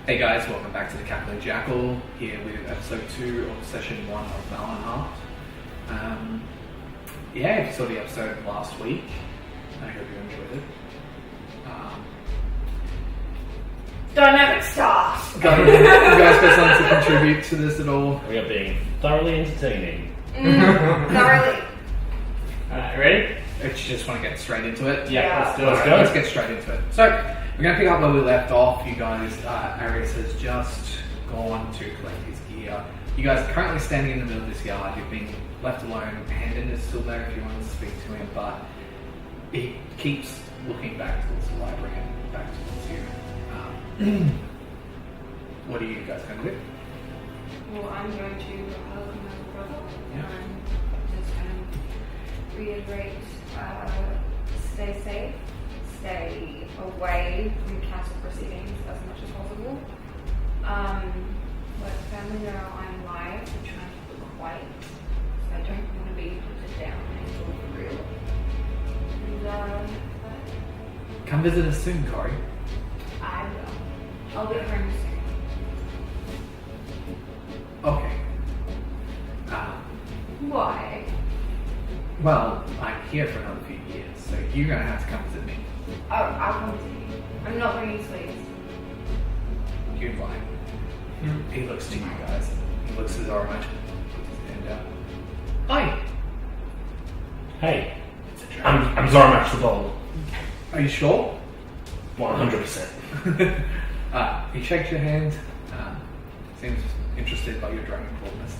Hey guys, welcome back to the Cackling Jackal, here with episode 2 of session 1 of Valenheart. If you saw the episode last week, I hope you enjoyed it. Dynamic stars! You guys got something to contribute to this at all? We are being thoroughly entertaining. Thoroughly. Alright, ready? If you just want to get straight into it? Yeah. Let's do it. Alright, let's get straight into it. So, we're going to pick up where we left off. You guys, Arius has just gone to collect his gear. You guys are currently standing in the middle of this yard. You've been left alone. Hendon is still there if you want to speak to him, but he keeps looking back towards the library and back towards you. What are you guys going to do? Well, I'm going to hug my brother. Yeah. And just kind of reiterate, stay safe, stay away from castle proceedings as much as possible. Let family know I'm alive and trying to keep it quiet. So I don't want to be hunted down anymore for real. And, Come visit us soon, Corey. I will. I'll be home soon. Okay. Why? Well, I'm here for another few years, so you're going to have to come visit me. Oh, I'll come to you. I'm not bringing sweets. You're fine. He looks to you guys. He looks at Zoromuch. And, hi! Hey, I'm Zoromuch the Bold. Are you sure? 100%. He shakes your hand. Seems interested by your dragon boldness.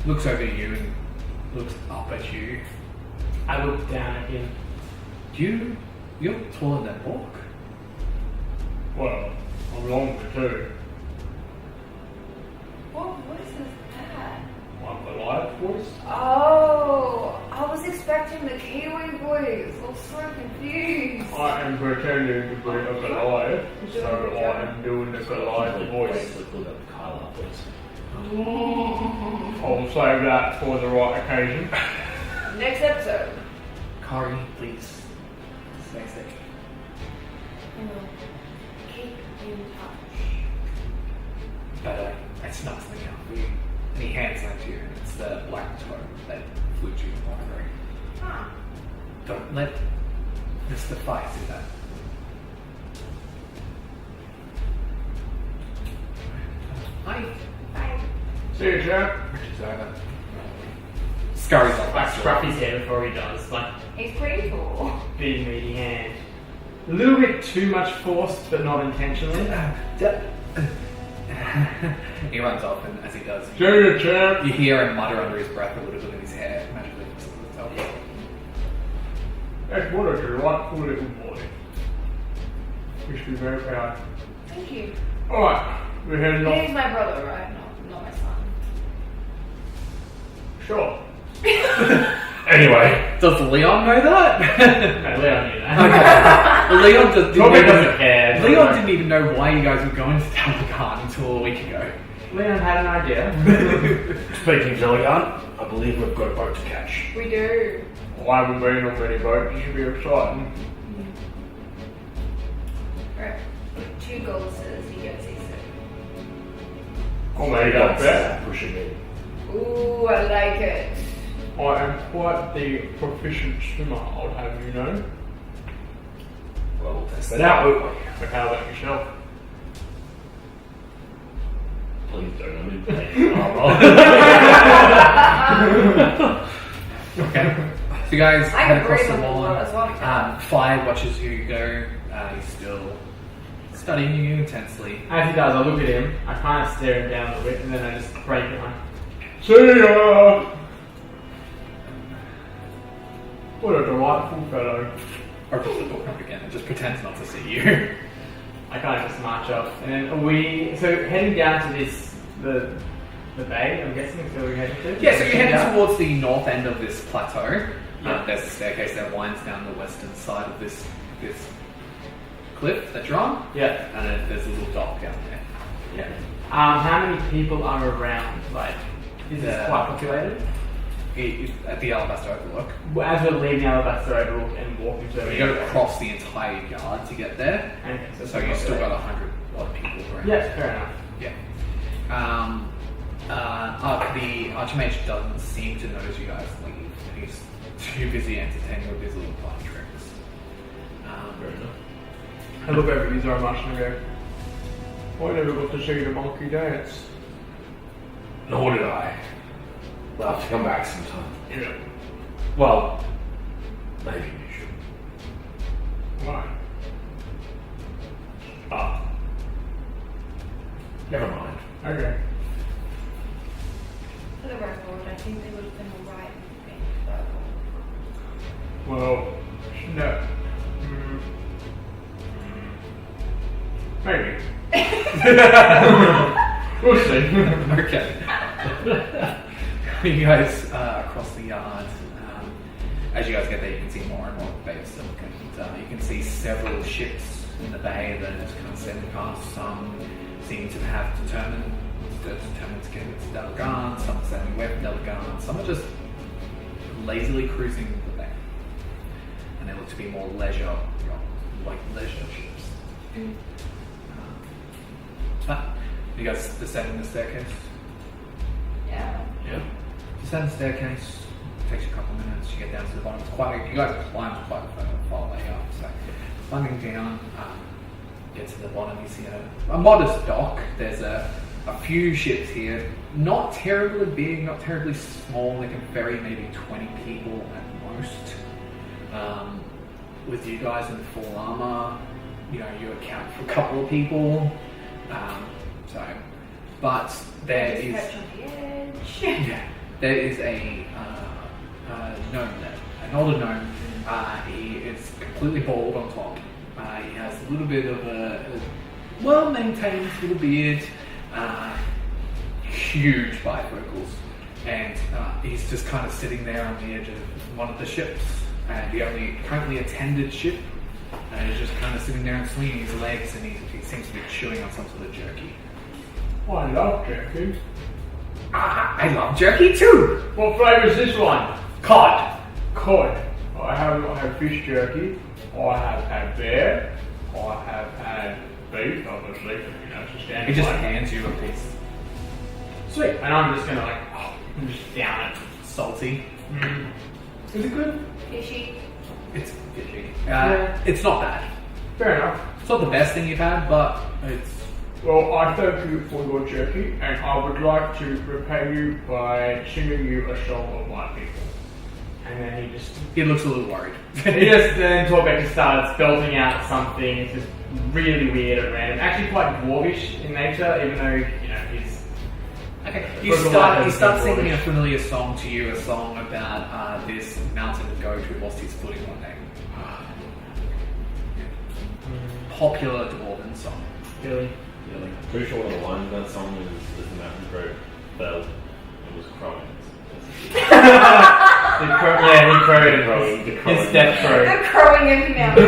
Looks over at you and looks up at you. I look down at him. You're taller than Bork. Well, I'm longer too. What voice is that? I'm the live voice. Oh, I was expecting the Kiwi voice. I was so confused. I am pretending to be a Goliath, so I am doing the Goliath voice. I'll save that for the right occasion. Next episode. Kari, please. Stay safe. Keep in touch. But it's not something else for you. And he hands that to you, and it's the black toe that flew you in the library. Huh. Don't let Mr. Fife do that. Hi. Bye. See you, chap. She's over. Scurries off. I scruff his hair before he does, like He's pretty cool. big meaty hand. A little bit too much forced, but not intentionally. He runs off, and as he does, See you, chap. you hear him mutter under his breath a little bit in his hair, magically from the top. That's what a delightful little boy. We should be very proud. Thank you. Alright, we're heading He's off. my brother, right? Not my son. Sure. Anyway, Does Leon know that? Okay, Leah knew that. Okay. Well, Leon just Probably didn't, doesn't care. Leon didn't even know why you guys were going to Talbot until a week ago. Leon had an idea. speaking of Leghan, I believe we've got a boat to catch. We do. Well, I haven't been on many boats. It should be exciting. Alright. 2 gold says you get seasick. I'll make that bet. Pushing me. Ooh, I like it. I am quite the proficient swimmer, I'll have you know. Well, we'll test that out, won't we? But how about yourself? Please don't. I'm in pain. Okay. So you guys I head can across breathe the on the lawn. water as well. Fire watches you go. He's still studying you intensely. As he does, I look at him, I kind of stare him down a little bit, and then I just break it like, see ya! What a delightful fellow. Opens the book up again and just pretends not to see you. I kind of just march off. And then so heading down to the bay, I'm guessing, is where we're heading to? Yeah, so you're heading down? towards the north end of this plateau. Yeah. There's a staircase that winds down the western side of this cliff that you're on. Yeah. And then there's a little dock down there. Yeah. How many people are around? Like, is this quite populated? At the Alabaster Overlook. As we're leaving Alabaster Overlook and walking to You got to cross the entire yard to get there. Okay, So you've still got 100 odd people Yes, fair enough. Yeah. The Archmage doesn't seem to notice you guys leave. He's too busy entertaining with his little party tricks. Fair enough. I look over his own much and go, I never got to see the monkey dance. Nor did I. We'll have to come back sometime. Yeah. Well, maybe you should. Why? Ah. Never mind. Okay. For the record, I think they would have been alright in Well, no. Maybe. We'll see. Okay. You guys cross the yard. As you guys get there, you can see more and more boats. And you can see several ships in the bay that are just kind of sailing past. Some seem to have determined to get into Leghan. Some are sailing away from Leghan. Some are just lazily cruising the bay, and they look to be more leisure ships. You guys descending the staircase. Yeah. Yeah. Descend the staircase. Takes you a couple of minutes. You get down to the bottom. It's quite. You guys climb quite far way up. So climbing down, get to the bottom. You see a modest dock. There's a few ships here. Not terribly big. Not terribly small. They can ferry maybe 20 people at most. With you guys in full armor, you account for a couple of people. But there Just is. perch on the edge. Yeah, there is a gnome there, an older gnome. He is completely bald on top. He has a little bit of a well-maintained little beard, huge bifocals, and he's just kind of sitting there on the edge of one of the ships, the only currently attended ship. And he's just kind of sitting there and swinging his legs, and he seems to be chewing on some sort of jerky. Oh, I love jerky. I love jerky too! What flavour is this one? Cod! Cod. I have fish jerky. I have had bear. I have had beef, obviously. It's a standard He just one. hands you a piece. Sweet. And I'm just gonna just down it. Salty. Is it good? Fishy. It's fishy. Yeah. It's not bad. Fair enough. It's not the best thing you've had, but it's... Well, I thank you for your jerky, and I would like to repay you by singing you a song of my people. And then He looks a little worried. then Torbeck starts belting out something. It's just really weird and random. Actually quite dwarvish in nature, even though, he's... Okay. For You the start life of singing a British. familiar song to you, a song about this mountain goat who lost his footing one day. Popular dwarven song. Really? Yeah, like, pretty sure one of the lines of that song is the mountain goat fell and was crying. He crowed his death crow. The crowing of mountain.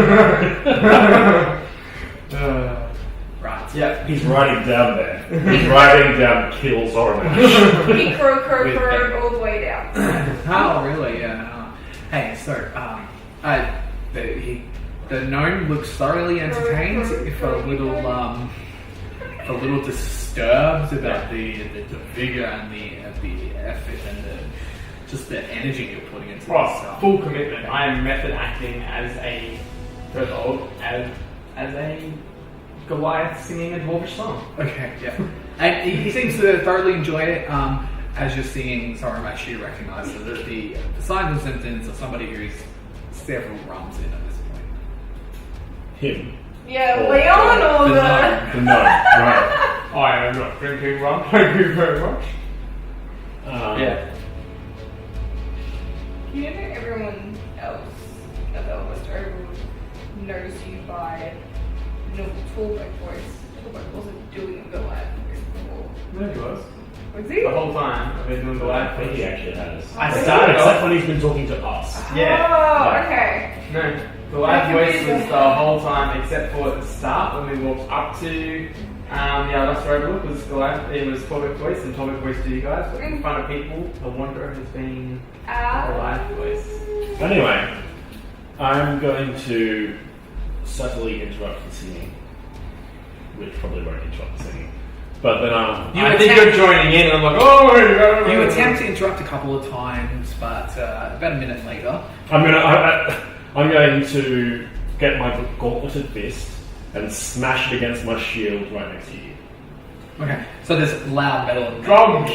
Right. Yeah. He's writing down there. He's writing down kills Ormash. He crow all the way down. Oh, really? Yeah. Hey, so, the gnome looks thoroughly entertained, if a little disturbed about the vigor and the effort and just the energy you're putting into this stuff. Full commitment. I am method acting as a Goliath singing a dwarvish song. Okay, yeah. And he seems to thoroughly enjoy it. As you're seeing Zoramesh, you recognise that the signs and symptoms of somebody who's several rums in at this point. Him. Yeah, Or Leon or the the... gnome. The gnome. Right. I am not drinking rum. Thank you very much. Yeah. You know everyone else at the Alabaster Overlook knows you by normal Torbeck voice. Torbeck wasn't doing the Goliath voice before. No, he was. Was he? The whole time I've been doing I Goliath. think he actually has. I started Except off. when he's been talking to us. Yeah. Oh, okay. No, Goliath I'm voice confused. was the whole time except for at the start when we walked up to the Alabaster Overlook was Goliath. It was Torbeck voice and Torbeck voice to you guys, but in front of people, the Wanderer has been Goliath voice. Anyway, I'm going to subtly interrupt the singing which probably won't interrupt the singing. But then I think you're joining in, and I'm like, oh my god. You attempt to interrupt a couple of times, but about a minute later, I'm going to get my gauntleted fist and smash it against my shield right next to you. okay. So there's loud metal Drums!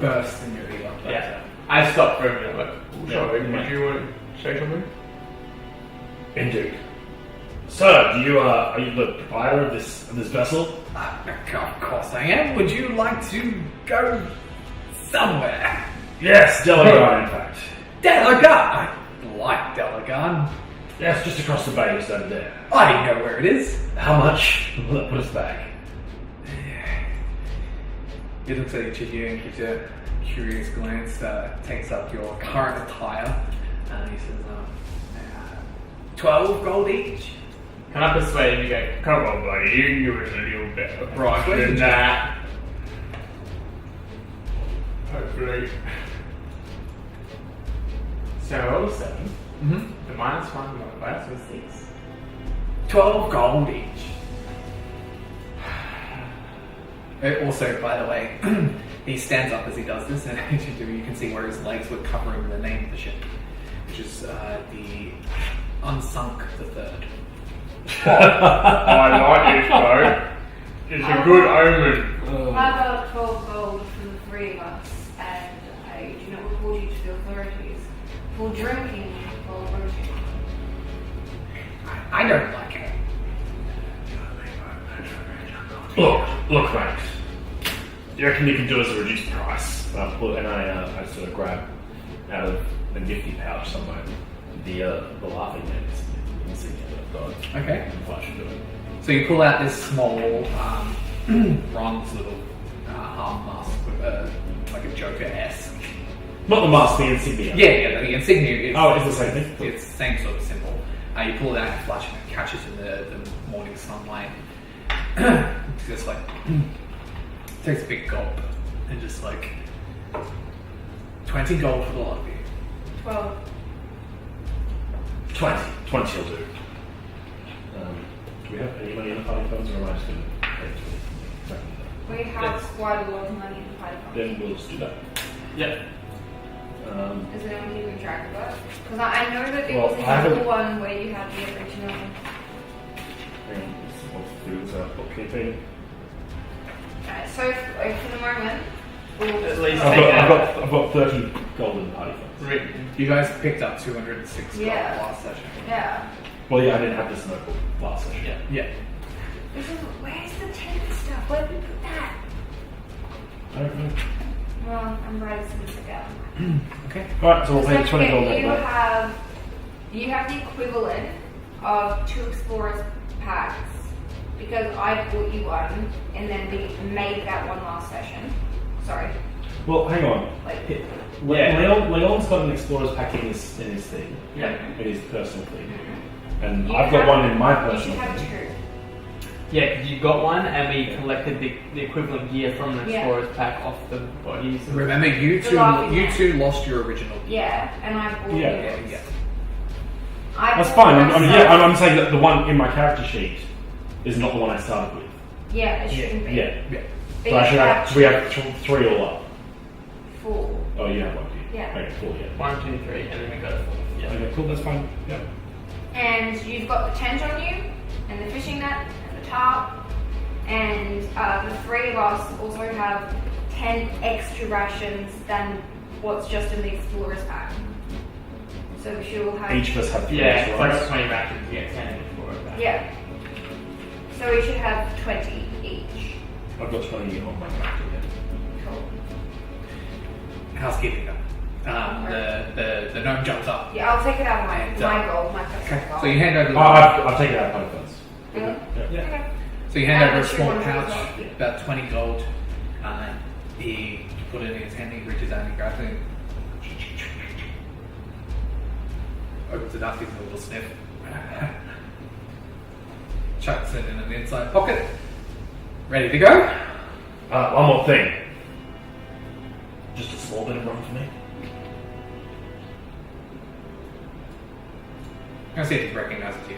burst in your ear. Yeah. I stopped for a minute, like, sorry, Yeah. did you want to say something? Indeed. Sir, are you the proprietor of this vessel? Of course I am. Would you like to go somewhere? Yes, Delagarde, in fact. Delagarde! I like Delagarde. Yes, just across the bay, just over there. I know where it is. How much will that put us back? He looks at each of you and gives you a curious glance, takes up your current attire, and he says, 12 gold each. Can I persuade him to go, come on buddy, you give us a little bit of price than that. Hopefully. So I rolled a 7. Mm-hmm. The -1 modifier, so 6. 12 gold each. Also, by the way, he stands up as he does this, and you can see where his legs were covering the name of the ship, which is the Unsunk the Third. I like this though. It's a good omen. How about 12 gold for the 3 of us, and I do not report you to the authorities for drinking while voting. I don't like it. Look, mate. You reckon you can do us a reduced price? I sort of grab out of the nifty pouch somewhere the laughing man's insignia that I've got. Okay. If I should do it. So you pull out this small bronze little arm mask with like a Joker-esque. Not the mask, the insignia. Yeah, the insignia is... Oh, it's the same thing? It's the same sort of symbol. You pull it out and flash it, it catches in the morning sunlight. It's just like... takes a big gulp and just like... 20 gold for the lot of you. 12. 20 will do. Do we have any money in the party funds, or am I just going to pay to it? We have quite a lot of money in the party fund. Then we'll just do that. Yep. Is anyone keeping track of it? Because I know that there Well, was I another haven't- one where you had the original. And what's the food, bookkeeping? So for the moment, we'll At least I've take got, that. I've got 30 gold in the party funds. Written. You guys picked up 206 gold Yeah. last session. Yeah. Well, yeah, I didn't have this notebook last session. Yeah. Yeah. Where's the tent stuff? Where did we put that? I don't know. Well, I'm ready to sit it down. Okay. Alright, so we'll pay the 20 gold you now. have the equivalent of 2 explorers packs because I bought you one and then we made that one last session. Sorry. Well, hang on. Like, Yeah. Leon's got an explorer's pack in his thing. Yeah. In his personal thing. And You I've got have- one in my you should personal have thing. 2. Yeah, because you got one and we collected the equivalent gear from the Yeah. explorer's pack off the bodies. Remember, you The laughing man. two lost your original. Yeah, and I bought Yeah, yours. Yeah. I That's bought fine. I'm myself- I'm saying that the one in my character sheet is not the one I started with. Yeah, it shouldn't be. Yeah. Yeah. But So I you should have, so we have 3 all up. 4. Oh, you have one, do you? Yeah. Okay, cool, yeah. 1, 2, 3, and then we got a 4. Yeah. Okay, cool, that's fine. Yeah. And you've got the tent on you, and the fishing net, and the tarp, and the 3 of us also have 10 extra rations than what's just in the explorer's pack. So we should all have. Each of us have 3 Yeah, extra it's like ones. 20 rations, you get 10 for it. Yeah. So we should have 20 each. I've got 20 on my character, yeah. Cool. Housekeeping though. The gnome jumps up. Yeah, I'll take it out of my And, gold, my personal Okay. gold. So you hand over the I've taken out party funds. Really? Yeah. Okay. So you hand And over a the small 200 pouch, as well. about 20 gold. He put it in his hand, he reaches out and he grabs it. Opens it up, gives it a little sniff. Chucks it in an inside pocket. Ready to go? One more thing. Just a small bit of rum for me. I'm going to see if he recognizes you.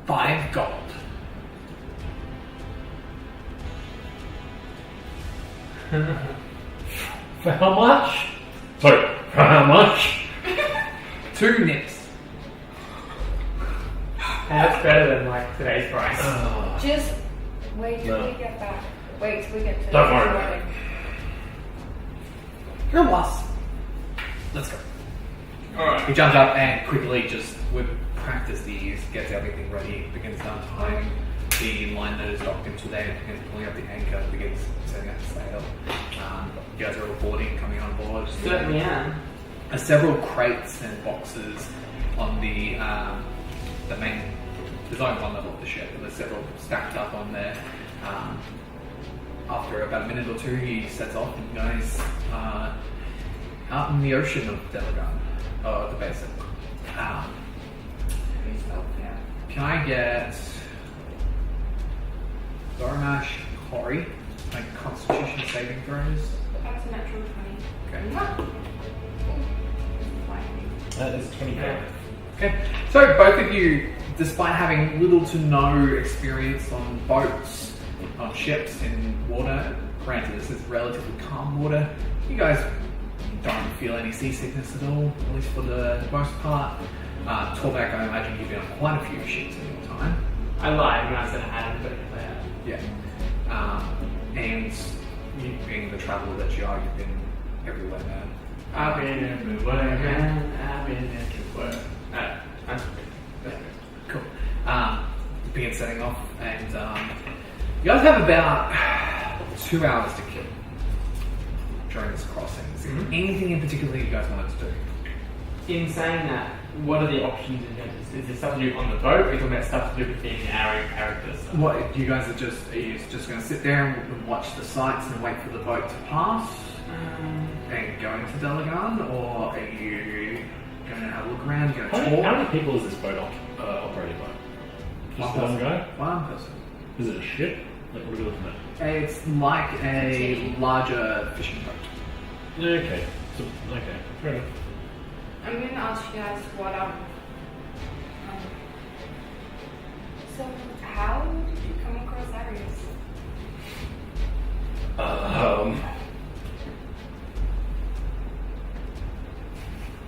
5 gold. For how much? Sorry, for how much? 2 nips. That's better than like today's price. Just wait till No. we get back. Wait till we get to Don't the worry about wedding. You're a loss. Let's go. Alright. He jumps up and quickly, just with practice these, gets everything ready, begins untying the line that is docked into there, begins pulling up the anchor, begins setting up the sail. You guys are all boarding, coming on board. Certainly am. Several crates and boxes on the main. There's only one level of the ship, but there's several stacked up on there. After about a minute or two, he sets off and goes out in the ocean of Leghan, or the basin. Can I get Dormash, Corey, like Constitution saving throws? That's a natural 20. Okay. That is 25. Okay. So both of you, despite having little to no experience on boats, on ships, in water, granted this is relatively calm water, you guys don't feel any seasickness at all, at least for the most part. Torbeck, I imagine you've been on quite a few ships in your time. I lied when I said I hadn't, but yes, I have. Yeah. And you being the traveller that you are, you've been everywhere now. I've been everywhere, man. I've been everywhere. That's good. Cool. Begin setting off, and you guys have about 2 hours to kill during this crossing. Is there anything in particular you guys wanted to do? In saying that, what are the options in terms of, is there stuff to do on the boat? We're talking about stuff to do within our characters. What, you guys are you just going to sit there and watch the sights and wait for the boat to pass and go into Leghan, or are you going to have a look around, going to tour? How many people is this boat operated by? Just one guy? One person. Is it a ship? Like, what are we looking at? It's like a larger fishing boat. Okay. So, okay. Fair enough. I'm going to ask you guys what so how did you come across Arius?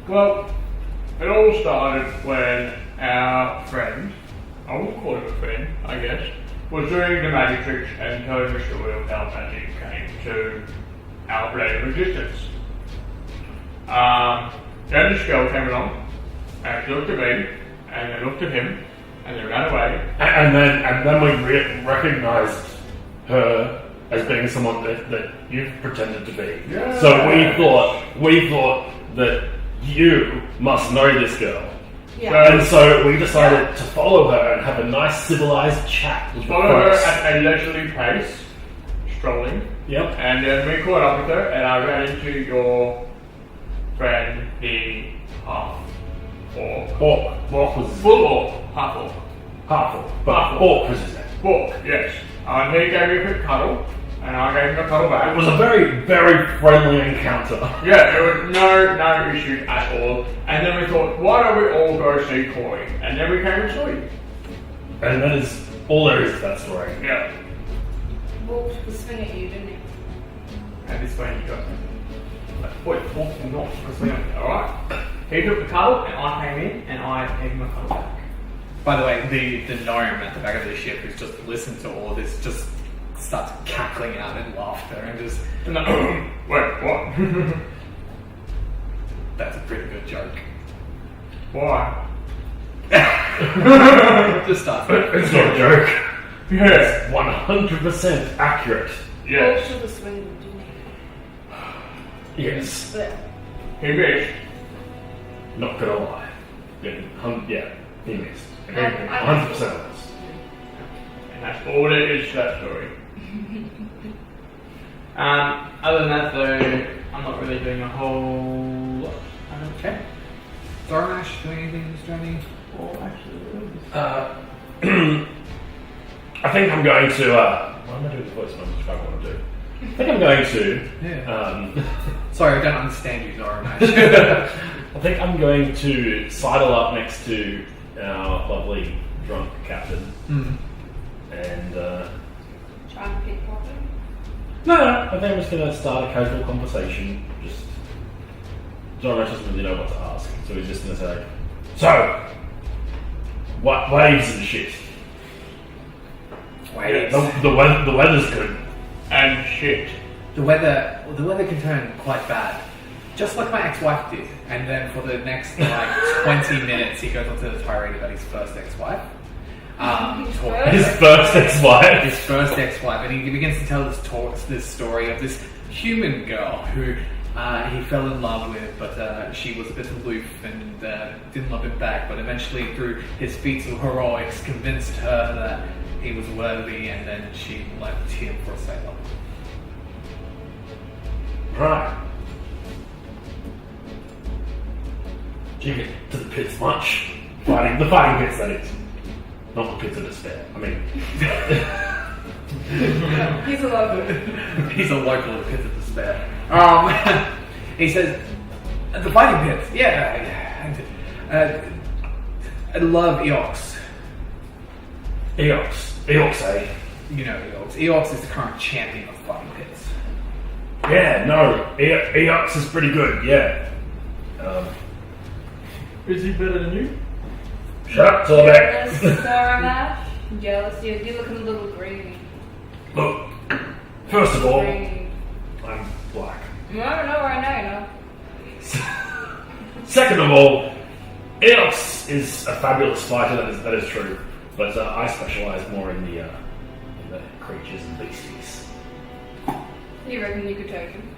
Well, it all started when our friend, I won't call him a friend, I guess, was doing the magic tricks and telling the story of how magic came to our plane of existence. Then this girl came along, and she looked at me, and they looked at him, and they ran away. And then we recognised her as being someone that you pretended to be. Yeah. So we thought that you must know this girl. Yeah. And so we decided to follow her and have a nice civilized chat with Follow her at a leisurely pace, strolling. Yep. And then we caught up with her, and I ran into your friend, the half-orc. Orc was Full orc, half-orc. half-orc, but Half-orc. Orc was his name. Orc, yes. And he gave me a quick cuddle, and I gave him a cuddle back. It was a very, very friendly encounter. Yeah, there was no issue at all. And then we thought, why don't we all go see Corey? And then we came and saw you. And that is all there is to that story. Yeah. Wolf was swing at you, didn't he? And this way you go. Wait, Wolf did not, because we went, alright. He took the cuddle, and I came in, and I gave him a cuddle back. By the way, the gnome at the back of the ship who's just listened to all this just starts cackling out in laughter and just... No, wait, what? That's a pretty good joke. Why? Just starts It's not a joke. Yeah. It's 100% accurate. Yes. Wolf was swinging, didn't he? Yes. But He missed. Not gonna lie. Yeah, he missed. I 100% of us. And that's all there is to that story. Other than that though, I'm not really doing a whole lot. Okay. Zormash, doing anything this journey? Or actually, I think I'm going to. What am I doing the voice message I want to do? I think I'm going to. Yeah. Sorry, I don't understand you, Zormash. I think I'm going to sidle up next to our lovely drunk captain, and Trying to pickpocket. no, I think I'm just going to start a casual conversation. Just John doesn't really know what to ask, so he's just going to say, "So, what waves and shit? Waves. The weather's good And shit. The weather can turn quite bad. Just like my ex-wife did. And then for the next 20 minutes he goes on to the tirade about his first ex-wife. His first ex-wife. His first ex-wife. And he begins to tell this story of this human girl who he fell in love with, but she was a bit aloof and didn't love him back. But eventually, through his feats of heroics, convinced her that he was worthy, and then she left him for a sailor. Right. Do you get to the pits much? The fighting pits, that is. Not the pits of despair. I mean... He's a local. He's a local at Pits of Despair. He says, the fighting pits, yeah. I love Eox. Eox, eh? You know Eox. Eox is the current champion of the fighting pits. Yeah, no. Eox is pretty good, yeah. Is he better than you? Shut up, Torbeck. Sorry, Mash. I'm jealous. You're looking a little green. Look, first of all, Green. I'm black. No, I know. Second of all, Eox is a fabulous fighter, that is true. But I specialise more in the creatures and beasties. You reckon you could take him?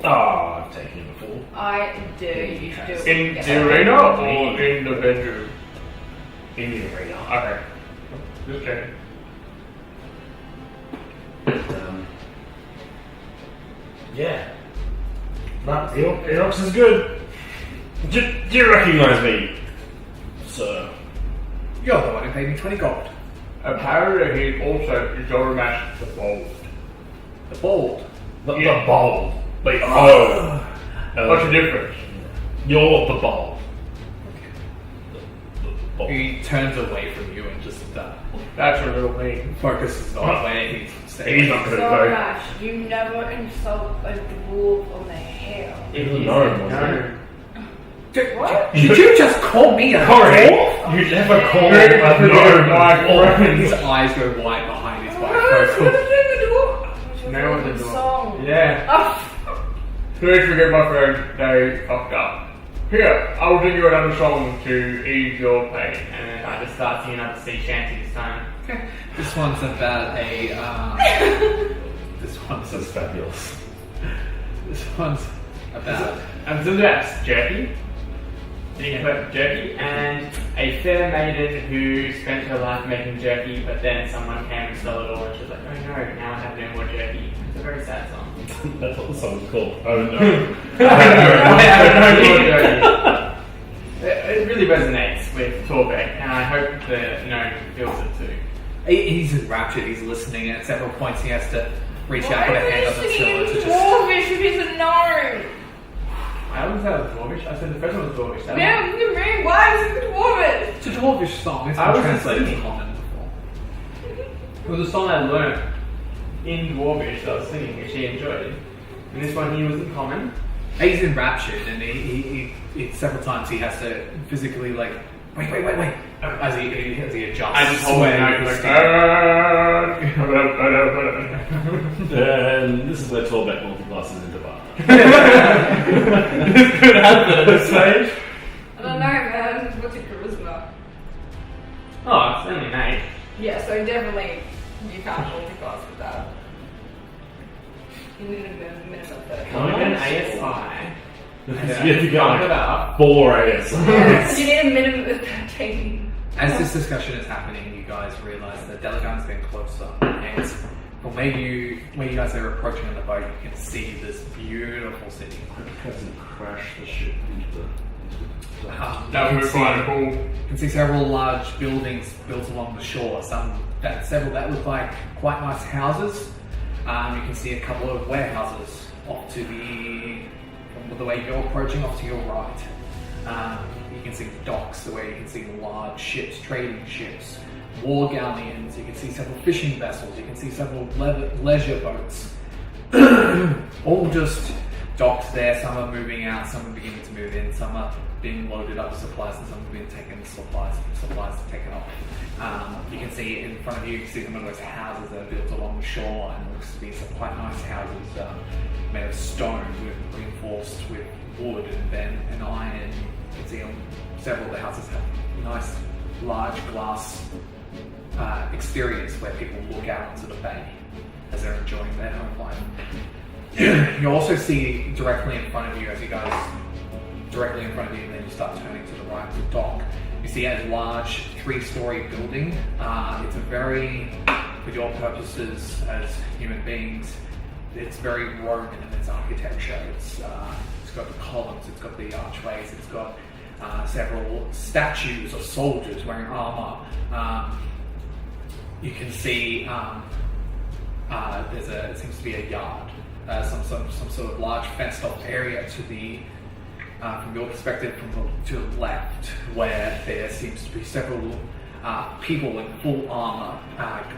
Oh, I've taken him before. I do. You should do it. In the arena or in the bedroom? In the arena. Okay. Just checking. Yeah. But Eox is good. Do you recognise me, sir? You're the one who paid me 20 gold. Apparently he also is Zoramash the Bold. The bald. The Yeah. bold. Wait, What's the difference? You're the bold. The bold. He turns away from you and just That's a real thing. focuses on where he's He's staying. not going to So go. much. You never insult a dwarf on the hair. What? Did you just call me a Corey, dwarf? you never call Very a particular gnome. friend. His eyes go white behind his white What profile. did you do? No one's a dwarf. Song. Yeah. Oh. Please forgive my friend, they fucked up. Here, I'll sing you another song to ease your pain. And then I just start singing another sea shanty this time. Okay. This one's about a. This one's This is fabulous. This one's about. And so that's jerky. Jerky, and a fair maiden who spent her life making jerky, but then someone came and stole it all, and she's like, oh no, now I have no more jerky. It's a very sad song. That's what the song's called. Oh no. I have no more jerky. It really resonates with Torbeck, and I hope the gnome feels it too. He's enraptured, he's listening, and at several points he has to reach out, put a hand on the Why cylinder are to you just. dwarvish if he's a gnome? I always said it was dwarvish. I said the first one was dwarvish. That Yeah, what do you mean? Why is it dwarvish? It's a dwarvish song, it's I been was translated to singing. common before. It was a song I learned in dwarvish that I was singing, which he enjoyed. And this one here was in common. He's enraptured, and he several times he has to physically, like, wait, as he adjusts. I just hold where it out he's like, And this is where Torbeck multiclasses into bar. this could happen at this stage. I don't know, man. What's your charisma? Oh, it's only an 8. Yeah, so definitely you can't multiclass with that. You need a minimum of 30. I'm an ASI. You have to go Bump it like up. 4 AS. You need a minimum of 13. As this discussion is happening, you guys realise that Leghan's getting closer, and from where you guys are approaching on the boat, you can see this beautiful city. Hasn't crashed the ship into the. That would be quite cool. You can see several large buildings built along the shore. Several that look like quite nice houses. You can see a couple of warehouses off to the way you're approaching, off to your right. You can see docks where you can see large ships, trading ships, war galleons. You can see several fishing vessels. You can see several leisure boats. All just docked there. Some are moving out. Some are beginning to move in. Some are being loaded up with supplies, and some are being taken supplies taken off. You can see in front of you. You can see some of those houses that are built along the shoreline. Looks to be some quite nice houses made of stone, reinforced with wood and iron. You can see several of the houses have nice, large glass exteriors where people look out onto the bay as they're enjoying their home life. You also see directly in front of you, and then you start turning to the right, the dock. You see a large 3-story building. It's a very, for your purposes as human beings, it's very Roman in its architecture. It's got the columns, it's got the archways, it's got several statues of soldiers wearing armor. You can see it seems to be a yard, some sort of large fenced off area to the from your perspective to the left, where there seems to be several people in full armor,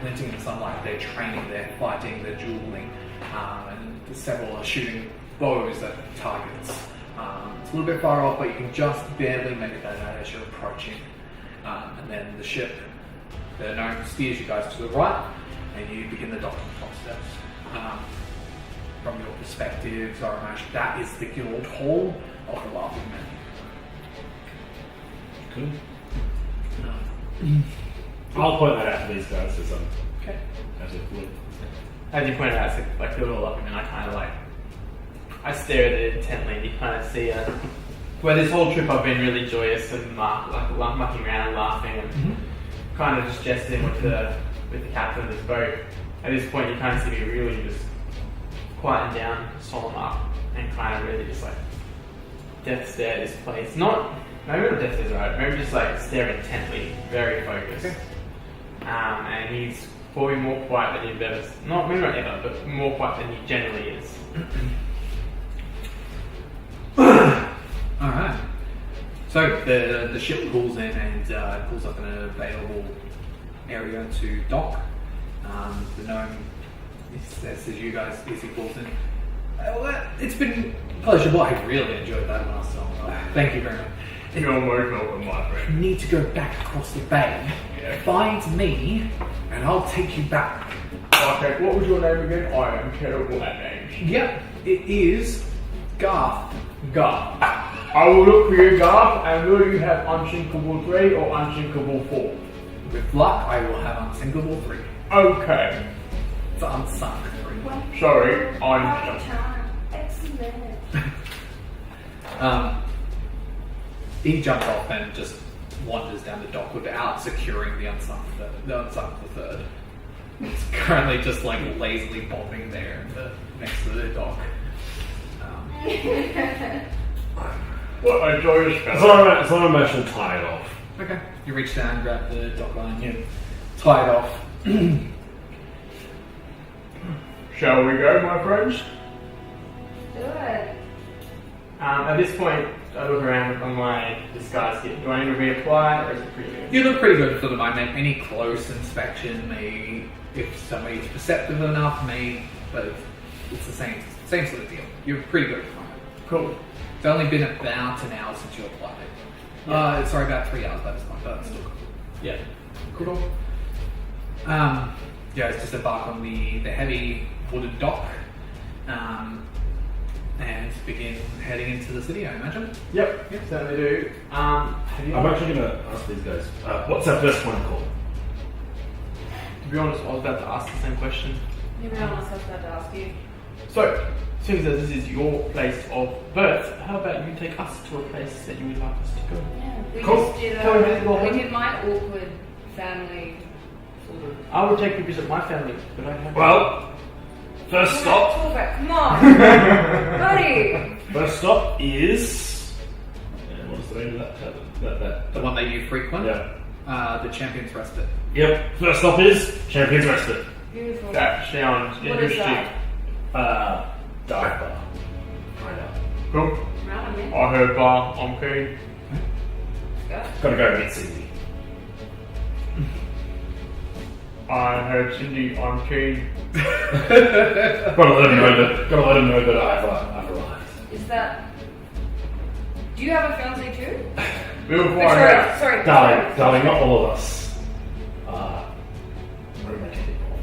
glinting in the sunlight. They're training, they're fighting, they're dueling, and several are shooting bows at targets. It's a little bit far off, but you can just barely make it out as you're approaching. And then the ship, the gnome, steers you guys to the right, and you begin the docking process. From your perspective, Zoramash, that is the guild hall of the Laughing Man. Cool. I'll point that out to these guys as Okay. As you pointed out, it's like the Laughing Man. I kind of I stare at it intently, and you kind of see where this whole trip I've been really joyous and mucking around, laughing, and kind of just jesting with the captain of this boat. At this point, you kind of see me really just quieten down, solemn up, and kind of really just death stare at this place. Maybe not death stare, right? Maybe just stare intently, very focused. Okay. And he's probably more quiet than you've ever, maybe not ever, but more quiet than he generally is. Alright. So the ship pulls in and pulls up in an available area to dock. The gnome says you guys as he pulls in. It's been pleasurable. I really enjoyed that last song. Thank you very much. You're most welcome, my friend. You need to go back across the bay. Yeah. Find me, and I'll take you back. Okay, what was your name again? I am terrible at names. Yep, it is Garth. Garth. I will look for you, Garth, and will you have Unsinkable 3 or Unsinkable 4? With luck, I will have Unsinkable 3. Okay. It's unsunk 3. Sorry, I'm... Excellent. He jumps off and just wanders down the dock without securing the unsunk third. It's currently just lazily bobbing there next to the dock. What a joyous Zoramash will tie it off. Okay. You reach down, grab the dock line, you tie it off. Shall we go, my friends? Do it. At this point, I look around on my disguise kit. Do I need to reapply, or is it pretty good? You look pretty good for the moment. Any close inspection may, if somebody's perceptive enough, but it's the same sort of deal. You're pretty good at the moment. Cool. It's only been about an hour since you applied it. About 3 hours by this point, but still. Yeah. Cool. You guys just embark on the heavy wooden dock and begin heading into the city, I imagine. Yep, certainly do. I'm actually going to ask these guys, what's our first one called? To be honest, I was about to ask the same question. Everyone else was about to ask you. So, since this is your place of birth, how about you take us to a place that you would like us to go? Yeah, we Cool. just did, Tell me about your we did my awkward family sort of. I would take you to visit my family, but I have... Well, first stop. Come on, buddy. First stop is. And what's the name of that? The one that you frequent? Yeah. The Champion's Respite. Yep. First stop is Champion's Respite. Beautiful. That sounds What is interesting. that? Dive bar. Find out. Cool. Right, I'm in. I heard bar, I'm keen. Go. Gotta go meet Cindy. I heard Cindy on keen. Gotta let him know that I've arrived. Is that? Do you have a fiance too? We'll find out. Sorry. Darling, not all of us are romantic people.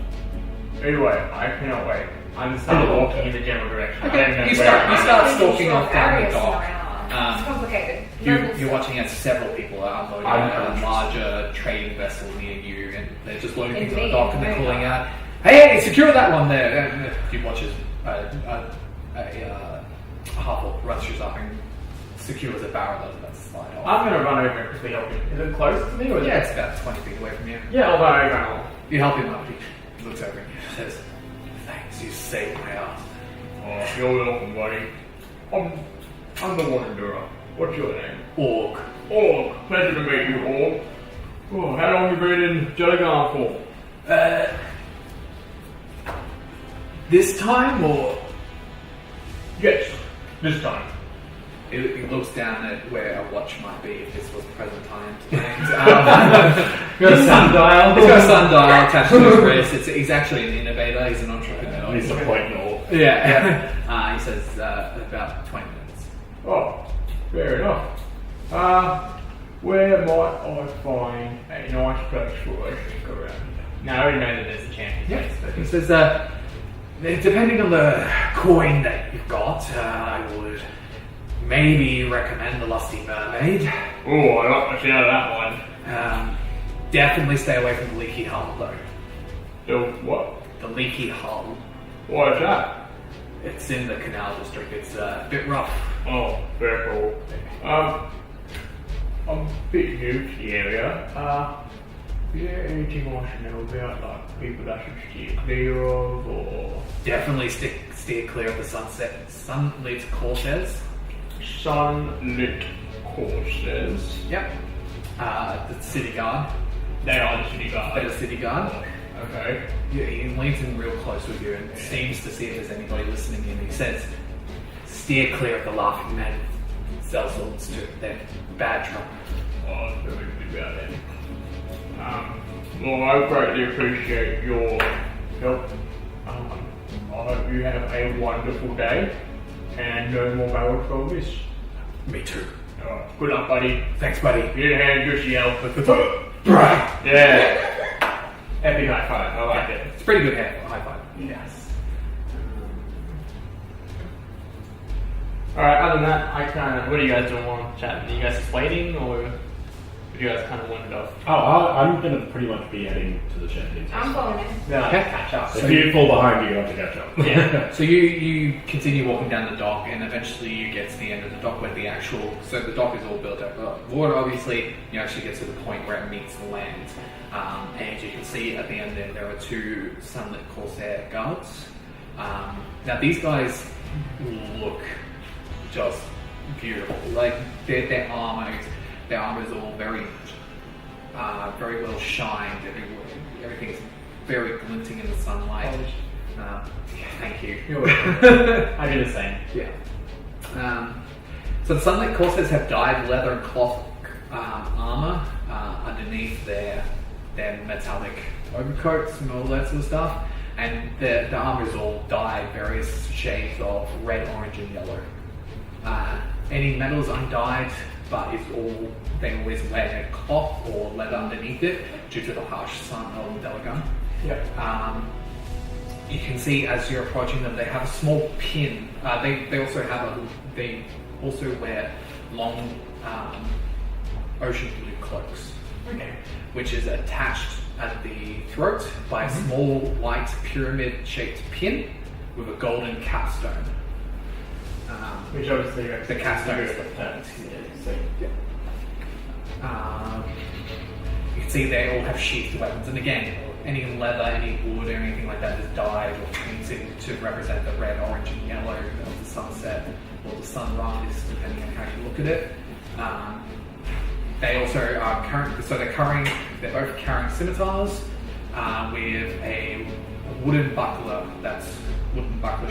Anyway, I cannot wait. I'm start walking in the general direction. I don't know You where start I'm stalking off down the Areas dock. around. It's complicated. You're watching as several people are unloading a larger trading vessel near you, and they're just loading things on the dock, and they're calling out, "Hey, secure that one there!" And you watch as a half-orc runs up and secures a barrel of that slide off. I'm going to run over and quickly help him. Is it close to me? Or is Yeah, it? it's about 20 feet away from you. Yeah, I'll run over and I'll... You help him up, he looks over and says, "Thanks, you saved my ass." Oh, you're welcome, buddy. I'm the Wanderer. What's your name? Orc. Orc. Pleasure to meet you, Orc. Oh, how long have you been in Leghan for? This time, or? Yes, this time. He looks down at where a watch might be if this was present time. And, Got a sundial. he's got a sundial attached to his wrist. He's actually an innovator. He's an entrepreneur. He's a point and all. Yeah. He says about 20 minutes. Oh, fair enough. Where might I find a nice place for a drink around here? Now, I already know that there's a champion place, but He says, depending on the coin that you've got, I would maybe recommend the Lusty Mermaid. oh, I like the sound of that one. Definitely stay away from the Leaky Hull, though. The what? The Leaky Hull. Why is that? It's in the Canal District. It's a bit rough. Oh, very cool. I'm a bit new to the area. Is there anything I should know about, like people that should steer clear of, or Definitely steer clear of the sunlit corsairs. sunlit courses? Yep. The city guard. They are the city guard. They're the city guard. Okay. Yeah, he leans in real close with you and seems to see if there's anybody listening in. He says, "Steer clear of the laughing men. Sellswords too. They're bad trouble." Oh, that's very good about that. Well, I greatly appreciate your help. I hope you have a wonderful day and no more barrel troubles. Me too. Good luck, buddy. Thanks, buddy. Get a hand, just yell. Right. Yeah. Epic high five. I like it. It's a pretty good high five. Yes. Alright, other than that, what are you guys doing while I'm chatting? Are you guys waiting, or do you guys kind of wandered off? Oh, I'm gonna pretty much be heading to the champion. I'm following him. Yeah, Okay. catch up. If you fall behind, you're gonna have to catch up. Yeah. So you continue walking down the dock, and eventually you get to the end of the dock where the dock is all built up of water. Obviously, you actually get to the point where it meets the land, and you can see at the end there are two sunlit corsair guards. Now these guys look just beautiful. Like their armor is all very well shined. Everything is very glinting in the sunlight. Thank you. You're welcome. I do the same. Yeah. So the Sunlit Corsairs have dyed leather and cloth armor underneath their metallic overcoats and all that sort of stuff, and the armor is all dyed various shades of red, orange, and yellow. Any metal's undyed, but they always wear cloth or leather underneath it due to the harsh sun of Leghan. Yep. You can see as you're approaching them, they have a small pin. They also wear long ocean blue cloaks, Okay. which is attached at the throat by a small white pyramid-shaped pin with a golden capstone. Which obviously The capstone is the point. So, you can see they all have sheathed weapons, and again, any leather, any wood, or anything like that is dyed or painted to represent the red, orange, and yellow of the sunset or the sunrise, depending on how you look at it. They also are they're both carrying scimitars with a wooden buckler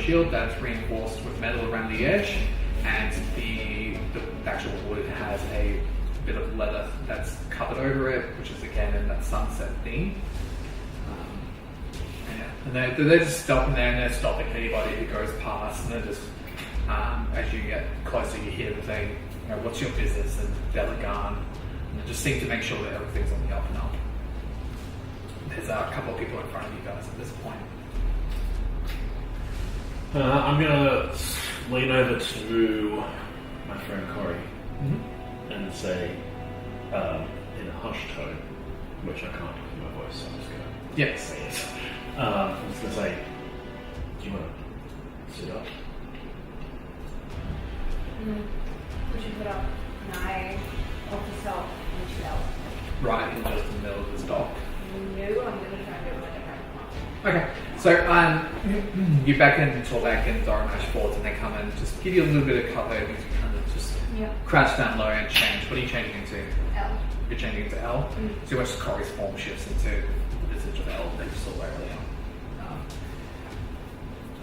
shield that's reinforced with metal around the edge, and the actual wood has a bit of leather that's covered over it, which is again in that sunset theme. And they're just stopping there, and they're stopping anybody who goes past, and they're just, as you get closer, you hear them saying, what's your business, and Leghan, and they just seem to make sure that everything's on the up and up. There's a couple of people in front of you guys at this point. I'm gonna lean over to my friend Corey and say, in a hushed tone, which I can't do with my voice, so I'm just gonna Yes. say it. I'm just going to say, do you want to sit up? Push your foot up. No. Off yourself. Push it out. Right in just the middle of the dock. No, I'm going to try and do it with a different one. Okay, so you back in Thorin Ashford, and they come in, just give you a little bit of cover, and you kind of just crouch down low and change. What are you changing into? L. You're changing into L? So you watch Corey's form shifts into the visage of L that you saw earlier.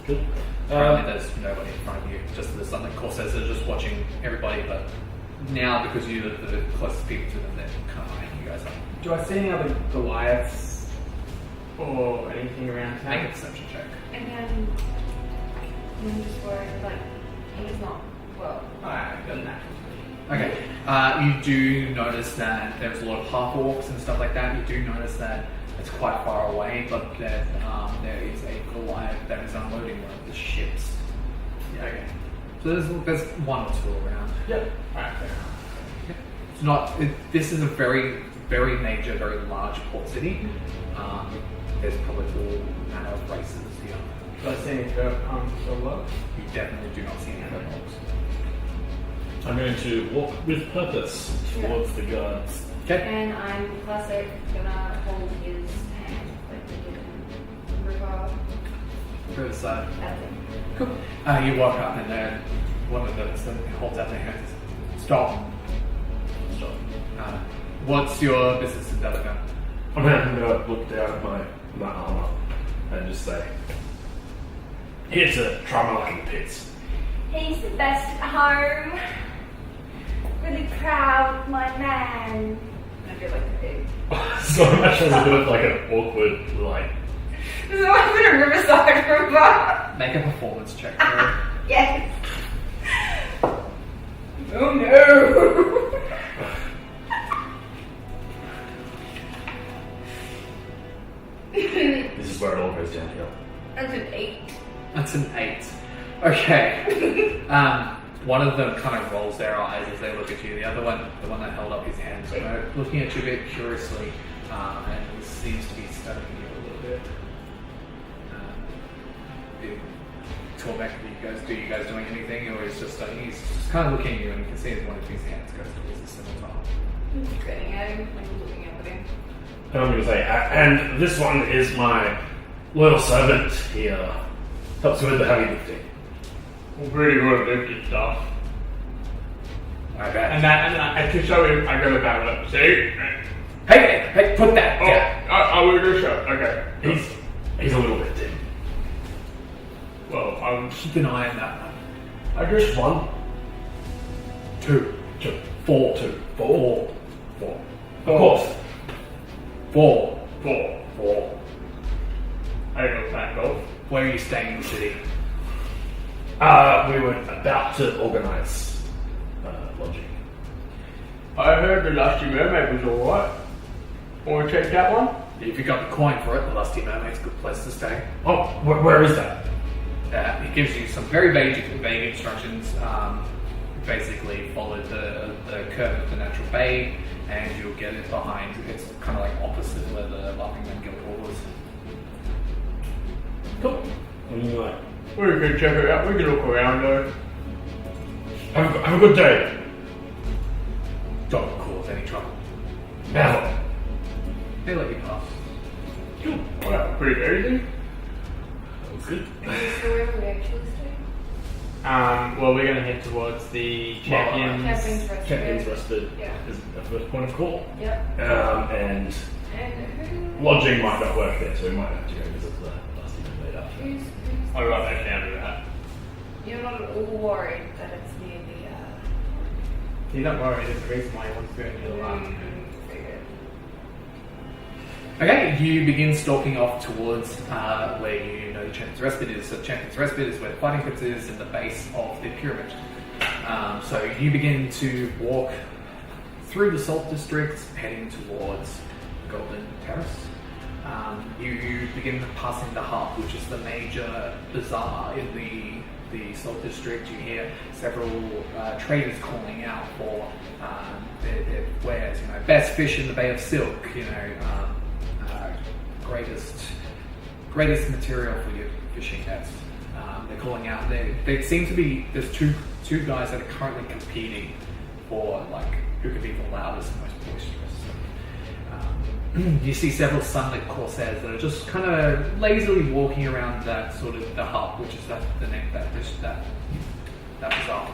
Good. Currently there's nobody in front of you, just the Sunlit Corsairs are just watching everybody, but now because you're the closest people to them, they're kind of eyeing you guys up. Do I see any other Goliaths or anything around town? Make a perception check. Again, I'm just worried, like, he's not, well. Alright, got a natural 20. Okay, you do notice that there's a lot of half-orcs and stuff like that. You do notice that it's quite far away, but that there is a Goliath that is unloading one of the ships. Yeah, okay. So there's one or two around. Yep. Alright, fair enough. It's not. This is a very, very major, very large port city. There's probably all manner of races here. Do I see any solo? You definitely do not see any other dogs. I'm going to walk with purpose towards the guards. Okay. And I'm classic gonna hold his hand like we did in River. River side. That's it. Cool. You walk up and then one of them holds out their hands. Stop. Stop. What's your business in Leghan? I'm going to look down at my armor and just say, here to try my luck in the pits. He's the best at home. Really proud, my man. I do like the pig. So I'm actually a bit of like an awkward, like... This is why I'm in a riverside river. Make a performance check. Yes. Oh no. This is where it all goes downhill. That's an 8. That's an 8. Okay. One of them kind of rolls their eyes as they look at you. The other one, the one that held up his hands, looking at you a bit curiously, and seems to be studying you a little bit. Tormek, do you guys doing anything, or is just studying? He's just kind of looking at you, and you can see as one of his hands goes towards the scimitar. I'm looking at him. I'm looking up at him. And I'm going to say, and this one is my loyal servant. He helps with the heavy lifting. I'm pretty good at lifting stuff. I bet. And I to show him, I go to battle. See? Hey, put that down. I will do so. Okay. He's a little bit dim. Well, Keep an eye on that one. I just 1, 2, 4, 2, 4, 4. Of course. 4. 4. I don't know back golf. Where are you staying in the city? We were about to organise lodging. I heard the Lusty Mermaid was alright. Want to check that one? If you got the coin for it, the Lusty Mermaid's a good place to stay. Oh, where is that? It gives you some very vague instructions. Basically, follow the curve of the natural bay, and you'll get it behind. It's kind of like opposite where the Laughing Man Guildhall was. Cool. What do you like? We can check it out. We can look around though. Have a good day. Don't cause any trouble. Now. They let you pass. Cool. Well, that was pretty easy. That was good. So where are we actually staying? Well, we're going to head towards the champions. Champions Rested. Champions Rested Yeah. is the first point of call. Yep. And And lodging might not work there, so we might have to go visit the Lusty Mermaid after. who's I write that down to that. you're not at all worried that it's near You don't worry, there's a reason why he wants to go near the light. Okay, you begin stalking off towards where you know the Champion's Respite is. So Champion's Respite is where the fighting pits is in the base of the pyramid. So you begin to walk through the Salt District, heading towards Golden Terrace. You begin passing the hub, which is the major bazaar in the Salt District. You hear several traders calling out for their wares. You know, best fish in the Bay of Silk. You know, greatest material for your fishing nets. They're calling out. They seem to be. There's two guys that are currently competing for like who could be the loudest and most boisterous. You see several sunlit corsairs that are just kind of lazily walking around that sort of the hub, which is the name that bazaar.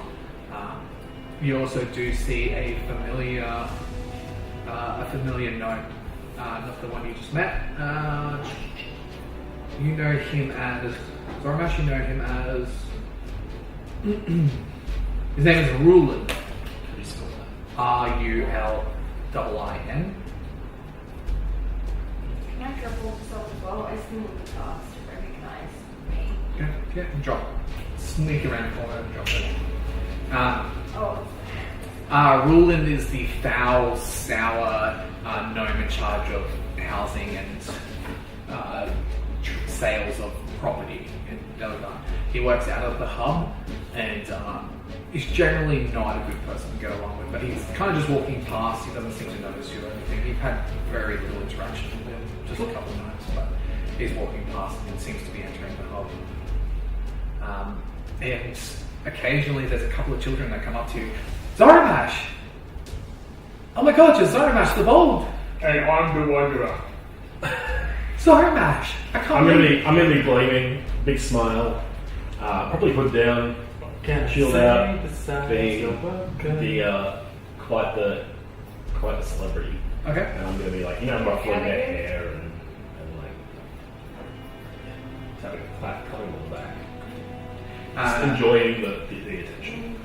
You also do see a familiar note, not the one you just met. You know him as Zormash. You know him as his name is Rulin. Rulin. Can I drop all the salt as well? I still look fast to recognize me. Yeah, drop. Sneak around the corner and drop it. Rulin is the foul, sour gnome in charge of housing and sales of property in Leghan. He works out of the hub and he's generally not a good person to get along with, but he's kind of just walking past. He doesn't seem to notice you or anything. You've had very little interaction with him, just a couple of nights, but he's walking past and seems to be entering the hub. And occasionally there's a couple of children that come up to you. Zormash! Oh my god, you're Zormash the Bold! And I'm the Wanderer. Zormash! I'm gonna be gleaming, big smile, probably hood down, shield out, being quite the celebrity. Okay. And I'm gonna be like, ruffling their hair and like just having a clap coming on the back. Just enjoying the attention.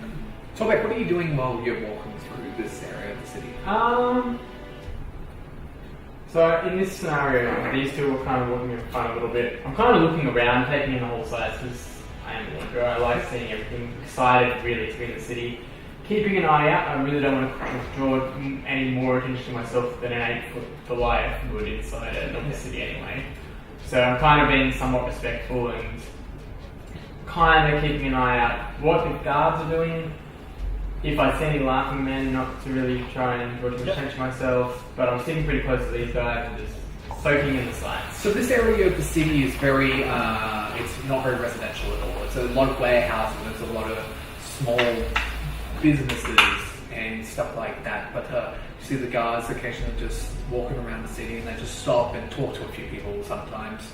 Tobek, what are you doing while you're walking through this area of the city? So in this scenario, these two are kind of walking in front a little bit. I'm kind of looking around, taking in the whole size because I am a wanderer. I like seeing everything. Excited really to be in the city. Keeping an eye out. I really don't want to draw any more attention to myself than an 8-foot Goliath would inside a normal city anyway. So I'm kind of being somewhat respectful and kind of keeping an eye out what the guards are doing. If I see any laughing men, not to really try and draw too much attention to myself, but I'm sitting pretty close to these guys and just soaking in the sights. So this area of the city is very, it's not very residential at all. It's a lot of warehouses, there's a lot of small businesses and stuff like that. But you see the guards occasionally just walking around the city and they just stop and talk to a few people sometimes.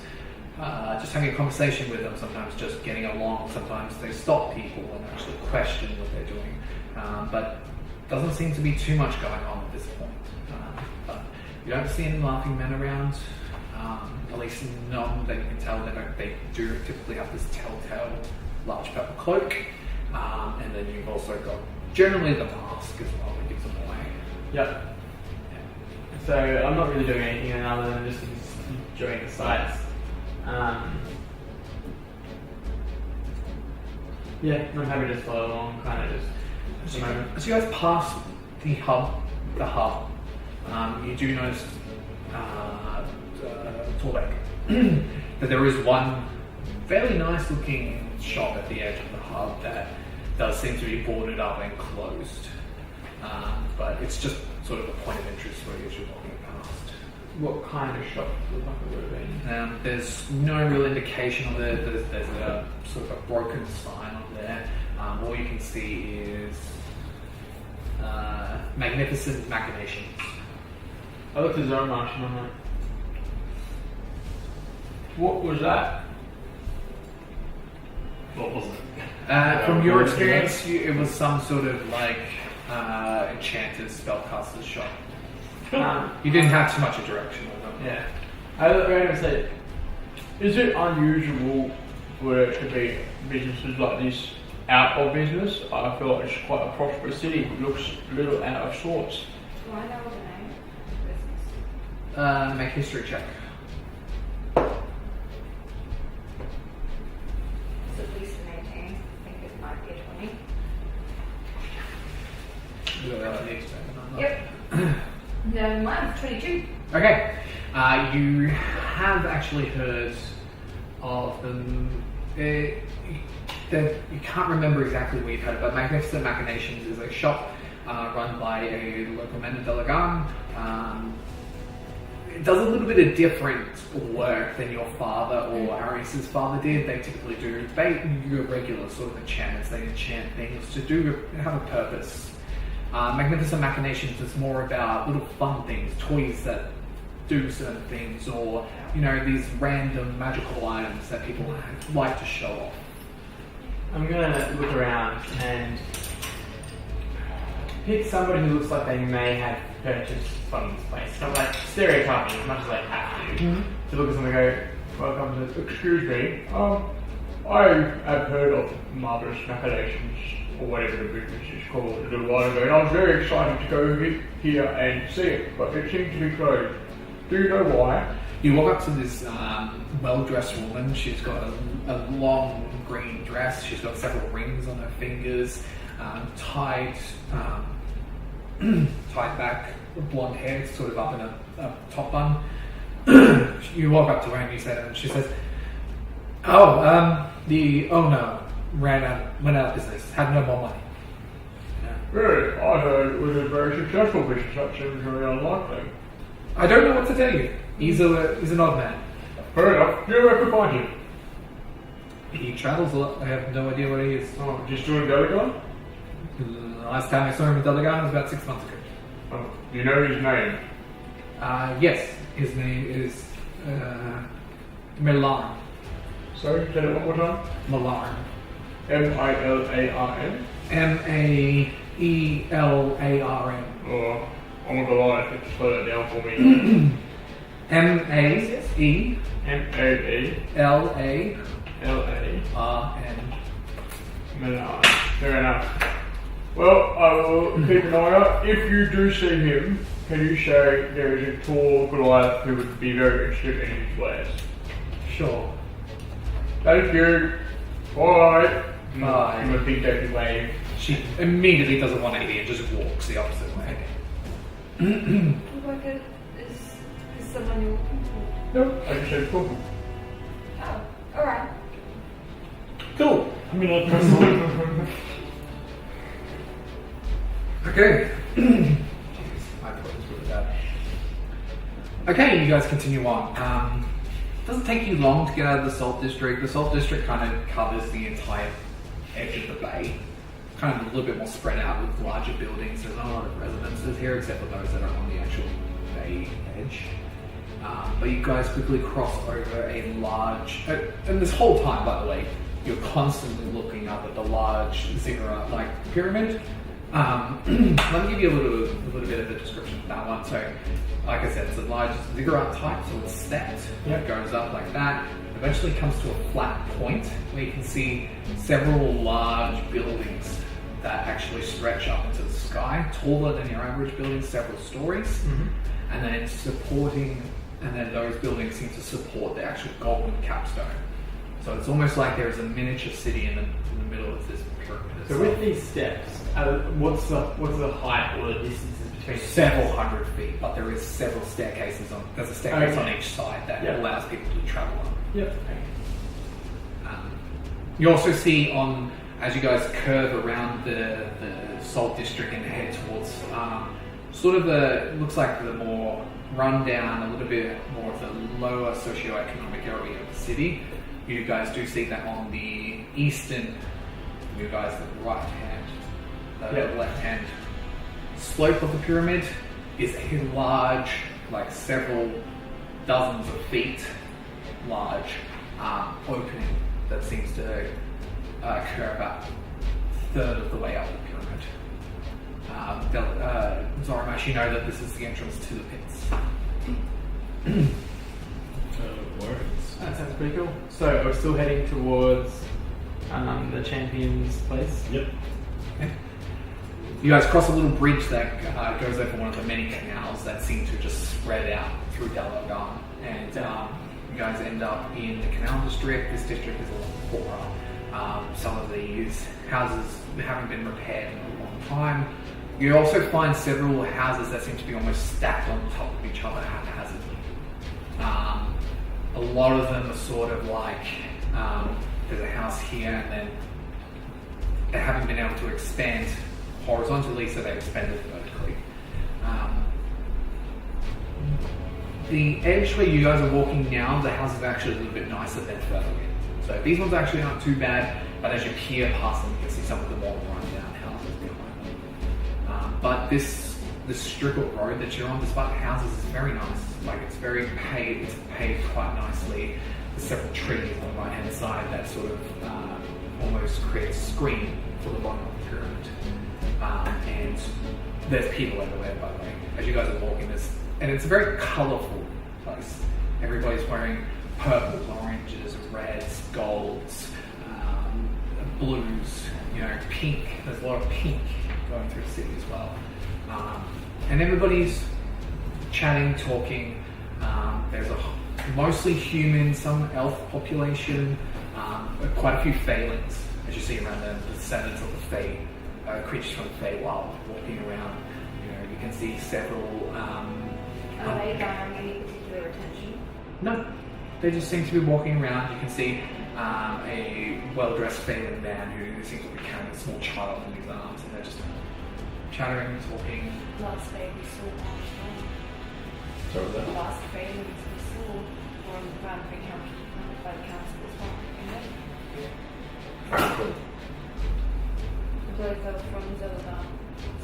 Just having a conversation with them, sometimes just getting along, sometimes they stop people and actually question what they're doing. But doesn't seem to be too much going on at this point. But you don't see any laughing men around, at least none that you can tell. They do typically have this telltale large purple cloak, and then you've also got generally the mask as well that gives them away. Yep. Yeah. So I'm not really doing anything other than just enjoying the sights. Yeah, I'm happy to just follow along, kind of just. As you guys pass the hub, you do notice, Torbeck, that there is one fairly nice looking shop at the edge of the hub that does seem to be boarded up and closed. But it's just sort of a point of interest for you as you're walking past. What kind of shop would like it would have been? There's no real indication of it. There's a sort of a broken sign on there. All you can see is magnificent machinations. I looked at Zormash and I'm like, what was that? What was it? From your experience, it was some sort of like enchanter's spellcaster's shop. You didn't have too much interaction with them. Yeah. I looked around and said, is it unusual for it to be businesses like this out of business. I feel like it's quite a prosperous city. It looks a little out of sorts. Do I know the name of the business? Make a history check. It's at least an 18. I think it might be a 20. Yep. No, mine's 22. Okay. You have actually heard of them. You can't remember exactly where you've heard it, but Magnificent Machinations is a shop run by a local man in Leghan. It does a little bit of different work than your father or Arius's father did. They typically do your regular sort of enchantments. They enchant things to have a purpose. Magnificent Machinations is more about little fun things, toys that do certain things, or these random magical items that people like to show off. I'm gonna look around and pick somebody who looks like they may have purchased from this place. Kind of like stereotyping as much as they have to. Mm-hmm. To look at someone and go, welcome to, excuse me, I have heard of Marvelous Machinations, or whatever the business is called, a little while ago, and I was very excited to go here and see it, but it seemed to be closed. Do you know why? You walk up to this well-dressed woman. She's got a long green dress. She's got several rings on her fingers, tied back, blonde hair, sort of up in a top bun. You walk up to her and she says, the owner went out of business, had no more money. Really? I heard it was a very successful business. That seems very unlikely. I don't know what to tell you. He's an odd man. Fair enough. Do you ever find him? He travels a lot. I have no idea what he is. Oh, just doing Delegon? Last time I saw him in Leghan was about 6 months ago. Oh, do you know his name? Yes, his name is Milan. Sorry, say it one more time. Milan. M-I-L-A-R-N? Maelaren. Oh, I'm not gonna lie, if you could slow that down for me. M-A-E. M-A-E. L-A. L-A. R-N. Milan. Fair enough. Well, I will keep an eye out. If you do see him, can you say there is a tall Goliath who would be very interested in his wares? Sure. Thank you. Bye. Bye. Give him a big dirty wave. She immediately does a 180 and just walks the opposite way. Is someone you're looking for? No, I just said cool. Oh, alright. Cool. I mean, I press on. Okay. Jeez, my throat is really bad. Okay, you guys continue on. It doesn't take you long to get out of the Salt District. The Salt District kind of covers the entire edge of the bay. Kind of a little bit more spread out with larger buildings. There's not a lot of residences here except for those that are on the actual bay edge. But you guys quickly cross over a large... and this whole time, by the way, you're constantly looking up at the large ziggurat-like pyramid. Let me give you a little bit of a description of that one. So, like I said, it's a large ziggurat type, so it's stepped. Yep. It goes up like that. Eventually comes to a flat point where you can see several large buildings that actually stretch up into the sky, taller than your average building, several stories. Mm-hmm. And then those buildings seem to support the actual golden capstone. So it's almost like there's a miniature city in the middle of this pyramid. So with these steps, what's the height or the distances between Several hundred feet, but there is several staircases there's a staircase on each side that allows people to travel on. Yep. You also see as you guys curve around the Salt District and head towards looks like the more rundown, a little bit more of the lower socioeconomic area of the city. You guys do see that on the eastern, you guys the right hand, left hand slope of the pyramid is a large, like several dozens of feet large opening that seems to occur about a third of the way up the pyramid. Zorimash, you know that this is the entrance to the pits. Words. That sounds pretty cool. So we're still heading towards the champion's place. Yep. Okay. You guys cross a little bridge that goes over one of the many canals that seem to just spread out through Leghan, and you guys end up in the canal district. This district is a lot poorer. Some of these houses haven't been repaired in a long time. You also find several houses that seem to be almost stacked on top of each other haphazardly. A lot of them are sort of like there's a house here, and then they haven't been able to expand horizontally, so they expanded vertically. The edge where you guys are walking now, the house is actually a little bit nicer than further in. So these ones actually aren't too bad, but as you peer past them, you can see some of the more run-down houses behind them. But this strip of road that you're on, despite the houses, is very nice. Like it's paved quite nicely. There's several trees on the right-hand side that sort of almost creates a screen for the bottom of the pyramid. And there's people everywhere, by the way, as you guys are walking this. And it's a very colourful place. Everybody's wearing purples, oranges, reds, golds, blues, pink. There's a lot of pink going through the city as well. And everybody's chatting, talking. There's mostly human, some elf population, quite a few Faelings, as you see around the descendants of the Fae, creatures from the Feywild walking around. You can see several. Are they garnering any particular attention? No, they just seem to be walking around. You can see a well-dressed Faeling man who seems to be carrying a small child in his arms, and they're just chattering, talking. Last baby saw one. So was that? Last baby we saw on the ground by the council as well. Alright, cool. Those are from Zelda.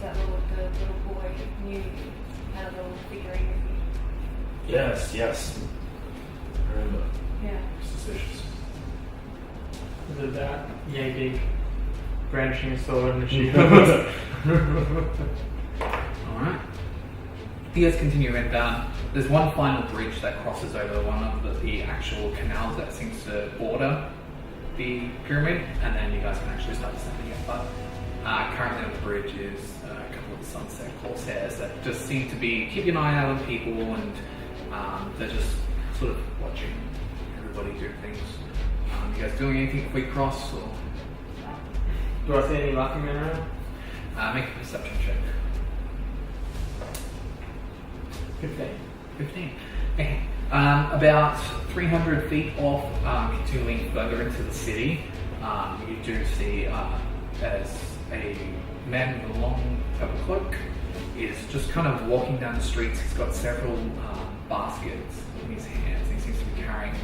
The little boy knew had a little figurine of you. Yes. I remember. Yeah. Suspicious. Is it that yanking, brandishing a sword and a shield? Alright. You guys continue, and there's one final bridge that crosses over one of the actual canals that seems to border the pyramid, and then you guys can actually start descending it. But currently on the bridge is a couple of the Sunset Corsairs that just seem to be keeping an eye out on people, and they're just sort of watching everybody do things. You guys doing anything if we cross, or Do I see any laughing men around? make a perception check? 15. Okay. About 300 feet off, continuing further into the city, you do see as a man with a long purple cloak is just kind of walking down the streets. He's got several baskets in his hands. He seems to be carrying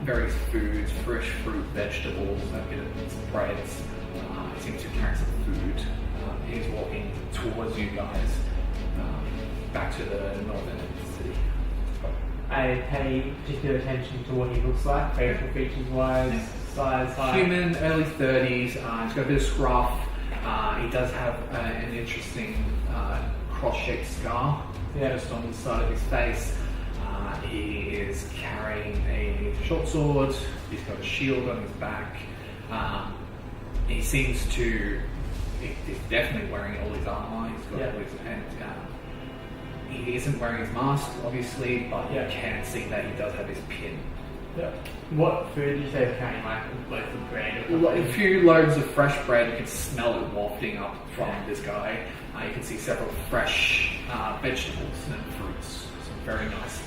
various foods, fresh fruit, vegetables, a bit of some breads. He seems to be carrying some food. He's walking towards you guys, back to the northern end of the city. I pay particular attention to what he looks like, facial features wise, size, height. Human, early 30s. He's got a bit of scruff. He does have an interesting cross-shaped scar just on the side of his face. He is carrying a short sword. He's got a shield on his back. He seems to. He's definitely wearing all his armor. He's got all his, and he isn't wearing his mask, obviously, but you can see that he does have his pin. Yeah. What food did you say was carrying, like loaf of bread or something? A few loaves of fresh bread. You can smell it wafting up from this guy. You can see several fresh vegetables and fruits. Some very nice,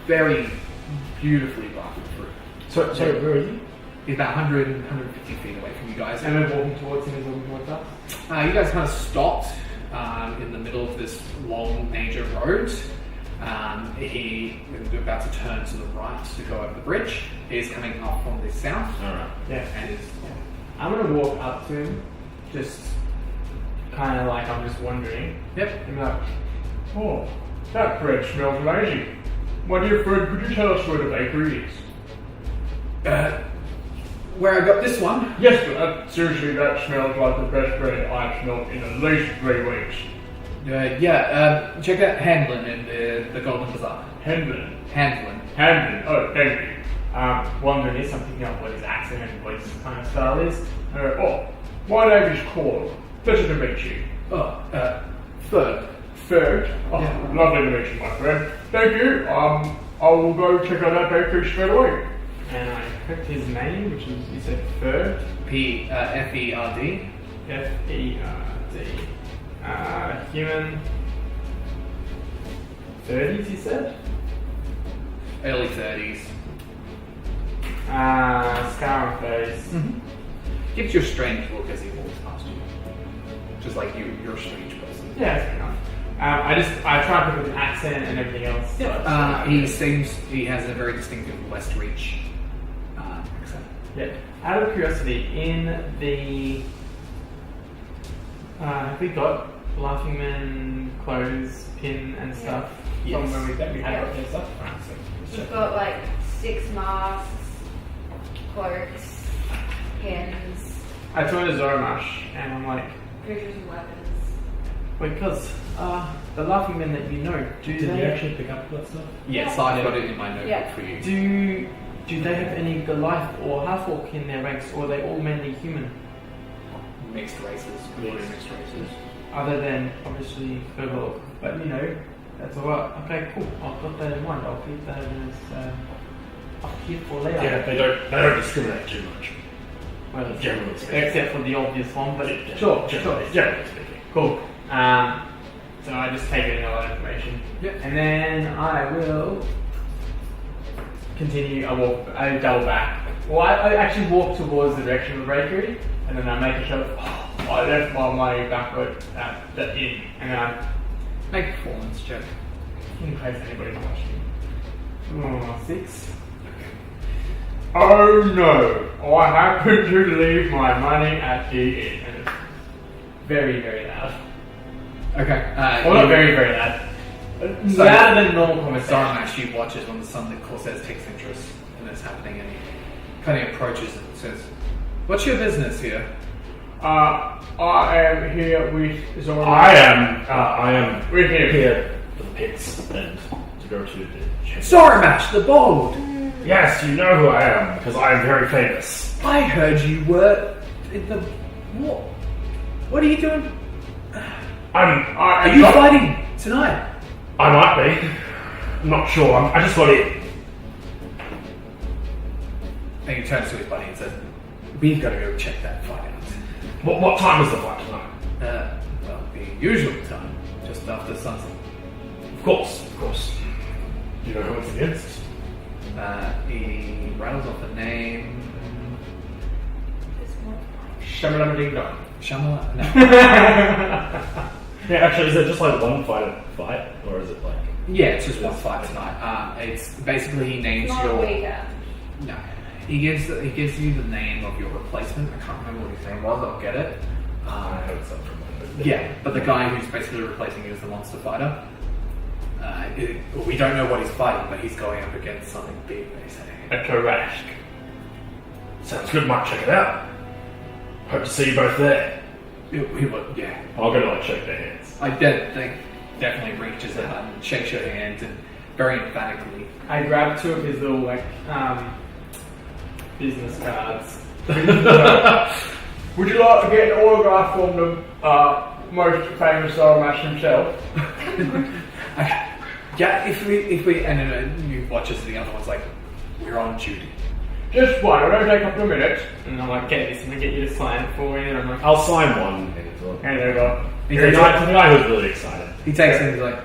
very beautifully ripened fruit. So where is he? He's about 150 feet away from you guys. And we're walking towards him, he's walking towards us? You guys kind of stopped in the middle of this long major road. He is about to turn to the right to go over the bridge. He's coming up from the south. Alright. Yeah. And I'm gonna walk up to him, just kind of like I'm just wondering. yep. And be like, oh, that bread smells amazing. My dear friend, could you tell us where the bakery is? Where I got this one. Yes, but seriously, that smells like the best bread I've smelled in at least 3 weeks. Check out Handlin in the Golden Bazaar. Handlin. Handlin. Handlin. Oh, thank you. wandering this, I'm picking up what his accent and what his kind of style is. My name is Claude. Pleasure to meet you. Third. Third. Oh, Yeah. lovely to meet you, my friend. Thank you. I will go check out that bakery straight away. And I picked his name, which is, you said Ferd? F-E-R-D. F-E-R-D. Human. 30s, you said? Early 30s. Scar on face. Gives you a strange look as he walks past you. Just like you're a strange person. Yeah, that's fair enough. I try to pick up an accent and everything else. He has a very distinctive West Reach accent. Yeah. Out of curiosity, in the have we got Laughing Man clothes, pin and stuff? Yes. From when we had got their stuff. Right, so We've got like 6 masks, cloaks, pins, I joined a Zoromash and I'm like, pictures and weapons. because the Laughing Men that you know, Did you actually pick up that stuff? Yes, Yeah. I've got it in my notebook Yeah. for you. do they have any Goliath or Half-Orc in their ranks, or are they all mainly human? Mixed races. Completely mixed races. Other than obviously Overlook, but you know, that's alright. Okay, cool. I've got that in mind. I'll keep that as up here for Leah. Yeah, they don't discriminate too much. Well, Generally speaking. except for the obvious one, but Yeah, sure. generally speaking. Cool. So I just take in all that information. Yep. And then I will continue. I double back. Well, I actually walk towards the direction of the bakery, and then I make a show of, I left my money back at the inn, and then I, Make a performance check. in case anybody's watching. 6. Oh no! I happened to leave my money at the inn. And it's very, very loud. Okay. Well, not very, very loud. So- Louder than normal conversation. Zoran actually watches when the son of Corsairs takes interest in this happening and he kind of approaches it and says, "What's your business here?" I am here with Zoran. I am We're here. here for the pits and to go to the Zoramash the Bold! Yes, you know who I am, because I am very famous. I heard you were in the... What are you doing? Are you fighting tonight? I might be. I'm not sure. I just got in. And he turns to his buddy and says, "We've got to go check that fight out." What time is the fight tonight? Well, the usual time, just after sunset. Of course. Do you know who it's against? He rattles off a name. Shamalama Ding Dong. Shamala? No. Yeah, actually, is it just like one fight, or is it like... Yeah, it's just one fight tonight. It's basically he names Not your... a weekend. No. He gives you the name of your replacement. I can't remember what his name was. I'll get it. I heard something from one. Yeah, but the guy who's basically replacing you is the monster fighter. We don't know what he's fighting, but he's going up against something big, basically. A Karask. Sounds good, might check it out. Hope to see you both there. Yeah. I'm gonna like shake their hands. I definitely reaches out and shakes your hand and very emphatically. I grab 2 of his little business cards. Would you like to get an autograph from the most famous Zoromash himself? Yeah, if we and then you watch as the other one's like, "We're on duty." Just one, it'll only take a couple of minutes. And I'm like, get this, and I get you to sign it for me. And I'm like, I'll sign one. and there you go. The guy who's really excited. He takes it and he's like,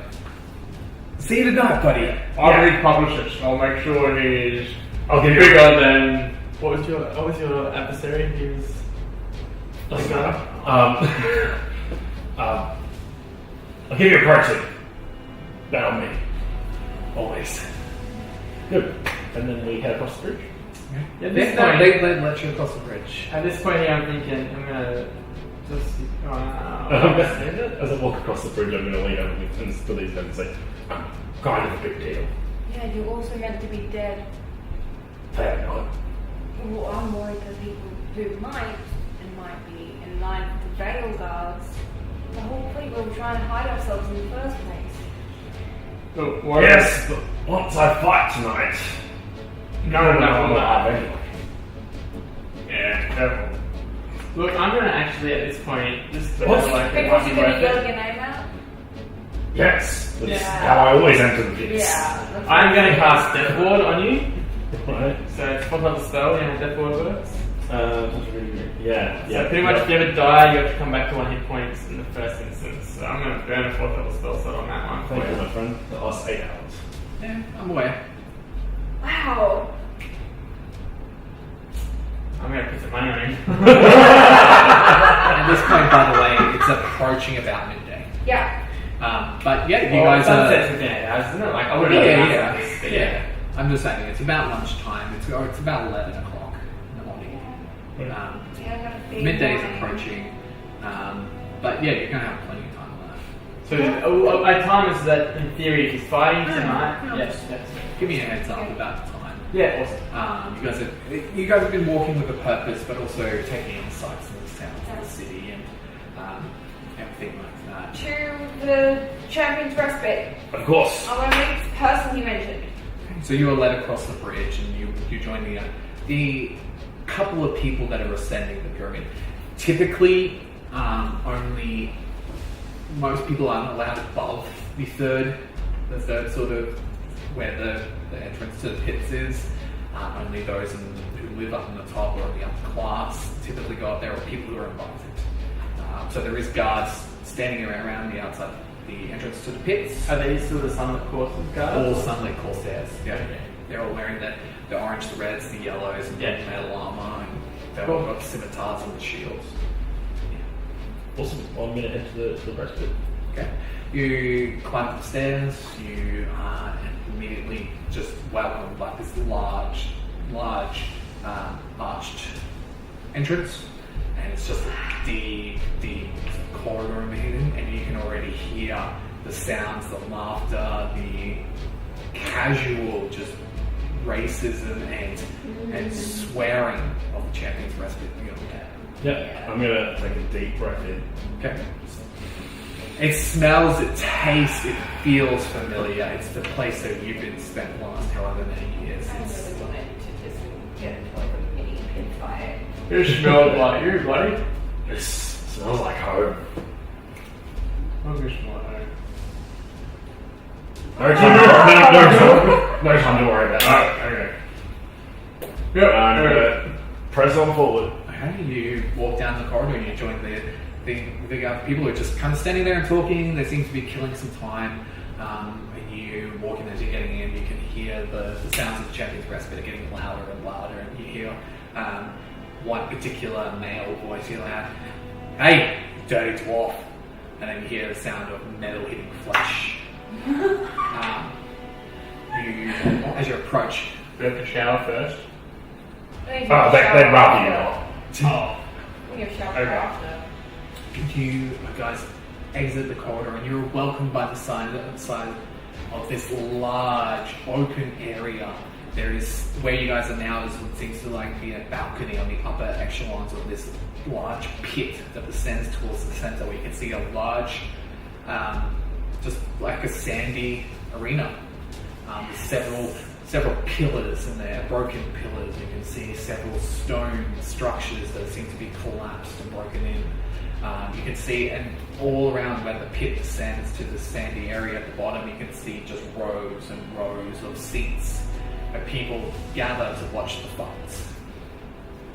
"See you tonight, buddy." I'll read publicist. I'll make sure he's I'll give you bigger than. What was your adversary? He was. Doesn't matter. I'll give you a protein. Bet on me. Always. Good. And then we head across the bridge. At They this point, let you across the bridge. I'm thinking I'm gonna just. As I walk across the bridge, I'm going to lean over to these guys and say, I'm kind of a big deal. Yeah, you're also meant to be dead. Fair enough. Well, I'm worried that people who might be in line for the Veil Guards. The whole fleet were trying to hide ourselves in the first place. Yes, but once I fight tonight, No one will laugh. anyway. Yeah, careful. Look, I'm gonna actually at this point just What? like it Because might you're be going worth to yell it. your name out? Yes, that's Yeah. how I always enter the pits. Yeah. I'm gonna cast Death Ward on you. Right. So it's one level spell, you know how Death Ward works. Yeah. So pretty much if you ever die, you have to come back to 1 hit points in the first instance. So I'm gonna burn a 4th level spell slot on that one. Thank you, my friend. That lasts 8 hours. Yeah, I'm aware. Wow. I'm gonna put some money on him. At this point, by the way, it's approaching about midday. Yeah. But yeah, you guys are. Sunset's within 8 hours, isn't it? Like I would Yeah, have yeah. I'm just saying, it's about lunchtime. It's about 11 o'clock in the morning. Yeah, I've got a big Midday's morning. approaching. But yeah, you're gonna have plenty of time left. So my time is that in theory, if he's fighting tonight, yes. Give me a heads up about the time. Yeah, awesome. You guys have been walking with a purpose, but also taking in the sights of the sounds of the city and everything like that. To the Champion's Respite. Of course. I want to meet the person you mentioned. So you are led across the bridge, and you join the couple of people that are ascending the pyramid. Typically, only most people aren't allowed above the third sort of where the entrance to the pits is. Only those who live up in the top or in the upper class typically go up there, or people who are invited. So there is guards standing around the outside the entrance to the pits. Are they still the Sunlit Courses guards? All sunlit corsairs. Yeah. They're all wearing the orange, the reds, the yellows, and the metal armor, and they've all got scimitars and shields. Awesome. Well, I'm going to enter the breastplate. Okay. You climb up the stairs. You are immediately just welcomed by this large arched entrance, and it's just the corridor in, and you can already hear the sounds, the laughter, the casual just racism and swearing of the Champion's Respite beyond that. Yeah. I'm going to take a deep breath in. Okay. It smells, it tastes, it feels familiar. It's the place that you've been spent the last however many years. I really wanted to just get into like a mini pit fight. It smells like you, buddy. This smells like home. I wish my home. No time to worry about that. Okay. Yep. I'm going to press on forward. Okay, you walk down the corridor and you join the people who are just kind of standing there and talking. They seem to be killing some time. And you walk in as you're getting in, you can hear the sounds of the Champion's Respite are getting louder and louder, and you hear one particular male voice yell out, "Hey, dirty dwarf!" And then you hear the sound of metal hitting flesh. As you approach, We have to shower first. They'd rather you not. Oh. We have shower Okay. after. you guys exit the corridor, and you're welcomed by the side of this large open area. There is, where you guys are now, is what seems to like be a balcony on the upper echelons of this large pit that descends towards the center, where you can see a large, just like a sandy arena. There's several pillars in there, broken pillars. You can see several stone structures that seem to be collapsed and broken in. You can see, and all around where the pit descends to the sandy area at the bottom, you can see just rows and rows of seats where people gather to watch the fights.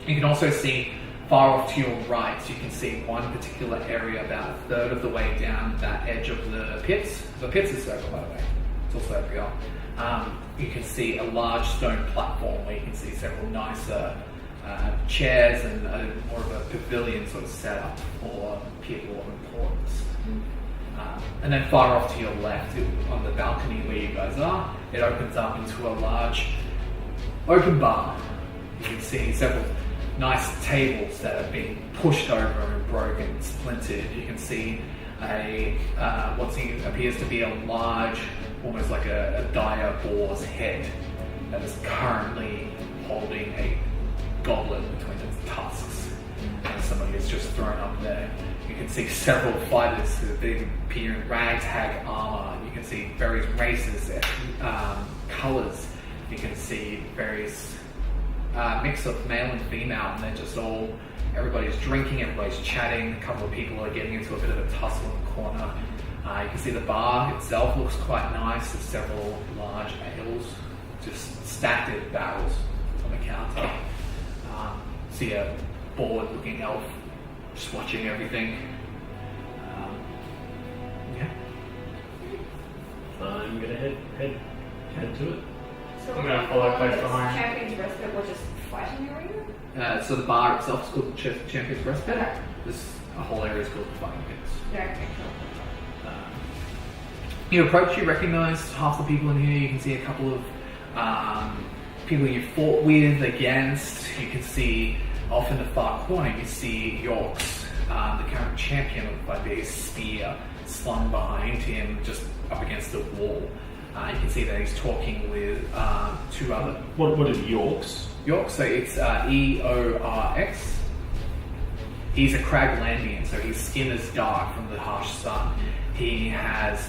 You can also see far off to your right, you can see one particular area about a third of the way down that edge of the pits. The pits is circle, by the way. It's also over here. You can see a large stone platform where you can see several nicer chairs and more of a pavilion sort of setup for people of importance. And then far off to your left, on the balcony where you guys are, it opens up into a large open bar. You can see several nice tables that have been pushed over and broken, splintered. You can see what appears to be a large, almost like a dire boar's head that is currently holding a goblet between its tusks. And somebody has just thrown up there. You can see several fighters who appear in ragtag armor. You can see various races, colours, You can see various mix of male and female, and they're just all, everybody's drinking, everybody's chatting, a couple of people are getting into a bit of a tussle in the corner. You can see the bar itself looks quite nice. There's several large ales, just stacked in barrels on the counter. See a bored looking elf just watching everything. Yeah. I'm gonna head to it. So I'm gonna follow close behind. Champion's Respite was just fighting area? So the bar itself is called the Champion's Respite. Okay. This whole area is called the Fighting Pits. Yeah, okay, cool. You approach, you recognise half the people in here. You can see a couple of people you fought with, against. You can see off in the far corner, you see Yorks, the current champion with a big spear slung behind him, just up against the wall. You can see that he's talking with two other What are Yorks? Yorks. So it's Eorx. He's a Craglandian, so his skin is dark from the harsh sun. He has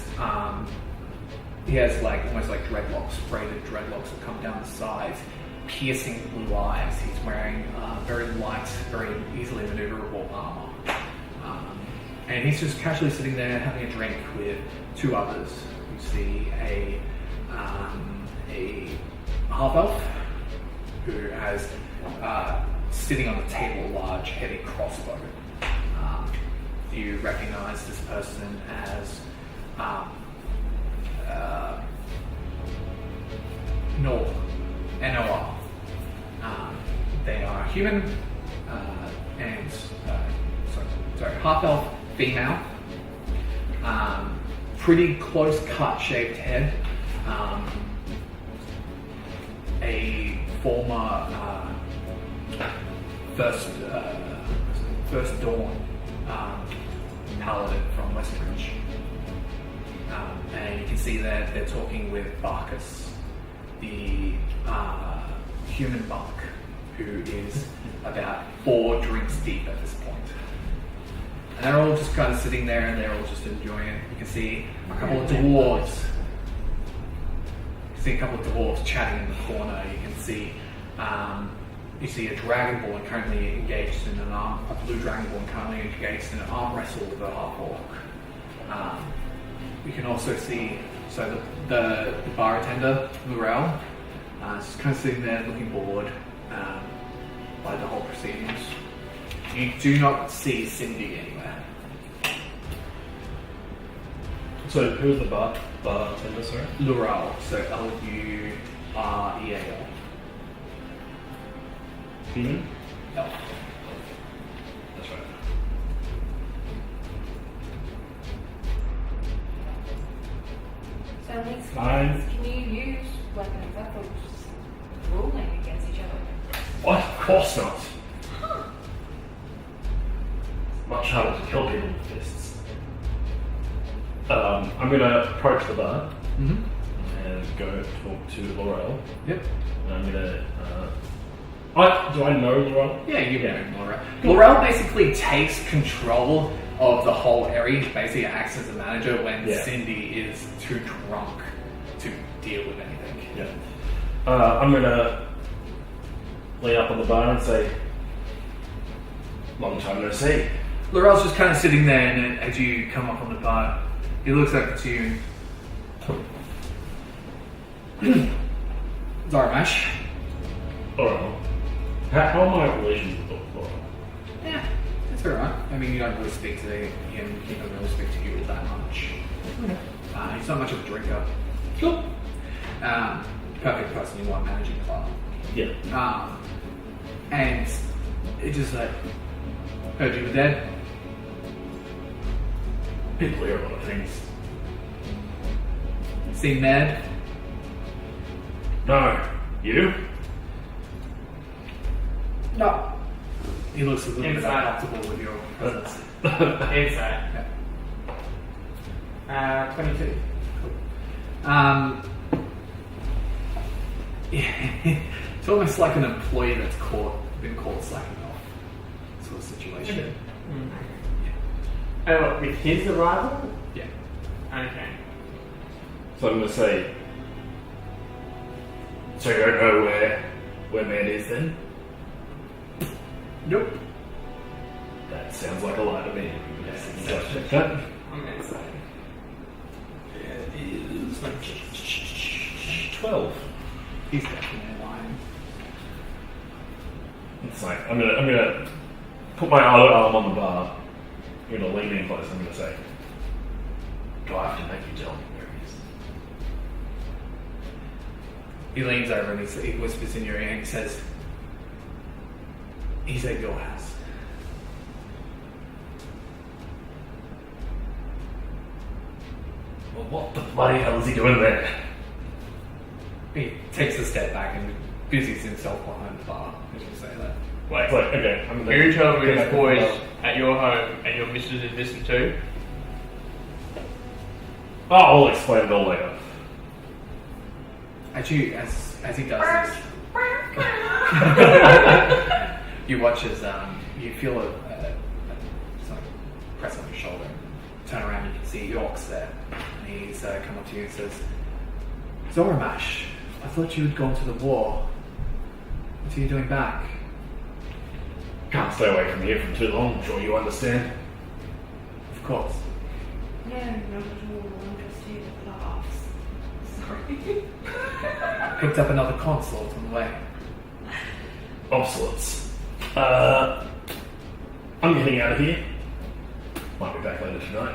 like almost like dreadlocks, braided dreadlocks that come down the sides, piercing blue eyes. He's wearing very light, very easily maneuverable armor, and he's just casually sitting there having a drink with two others. You see a half elf who has sitting on the table a large, heavy crossbow. You recognise this person as Nor, N-O-R. They are human and half elf, female. Pretty close cut shaped head. A former First Dawn paladin from Westbridge. And you can see that they're talking with Barkus, the human monk, who is about 4 drinks deep at this point. And they're all just kind of sitting there and they're all just enjoying it. You can see a couple of dwarves. You can see a couple of dwarves chatting in the corner. You can see you see a dragonborn currently engaged in a blue dragonborn currently engaged in an arm wrestle with a half orc. You can also see the bartender Lurel is just kind of sitting there looking bored by the whole proceedings. You do not see Cindy anywhere. So who's the bartender, sorry? Lurel, so L-U-R-E-A-L. Human? Elf. That's right. So next Fine. can you use weapons of weapons ruling against each other? What? Of course not. Much harder to kill people with fists. I'm going to approach the bar and go talk to Laurel. Yep. And I'm going to... do I know Laurel? Yeah, you know Laurel. Laurel basically takes control of the whole area. He basically acts as a manager when Cindy is too drunk to deal with anything. Yeah. I'm going to lay up on the bar and say, long time no see. Laurel's just kind of sitting there, and then as you come up on the bar, he looks over to you. Zarmash. Laurel. How am I relations with Laurel? Yeah, that's alright. I mean, you don't really speak to him, he doesn't really speak to you all that much. Okay. He's not much of a drinker. Cool. Perfect person you want managing club. Yeah. And it just like, heard you were dead. People hear a lot of things. Seen Ned? No. You? No. He looks a little bit Inside. uncomfortable with your presence. Inside. 22. It's almost like an employee that's been caught slacking off sort of situation. Oh, with his arrival? Yeah. Okay. So I'm going to say, So you don't know where man is then? Nope. That sounds like a lie to me. Yes, Cut. I'm going to say. It is 12. He's definitely lying. It's like I'm gonna put my other arm on the bar. I'm gonna lean in close. I'm gonna say, "Do I have to make you tell me where he is?" He leans over and he whispers in your ear and he says, "He's at your house." Well, what the bloody hell is he doing there? He takes a step back and busies himself behind the bar, as you say that. Wait, It's like, okay, I'm gonna. you're in trouble with go his back boys and- at your home and your missus is missing too? Oh, I'll explain it all later. Actually, as he does this, you watch as you feel something press on your shoulder. Turn around, you can see York's there. And he's come up to you and says, "Zoramash, I thought you had gone to the war. What are you doing back?" Can't stay away from here for too long. I'm sure you understand. Of course. No, not at all. I'm just here to laughs. Sorry. Picked up another consort on the way. Of sorts. I'm getting out of here. Might be back later tonight.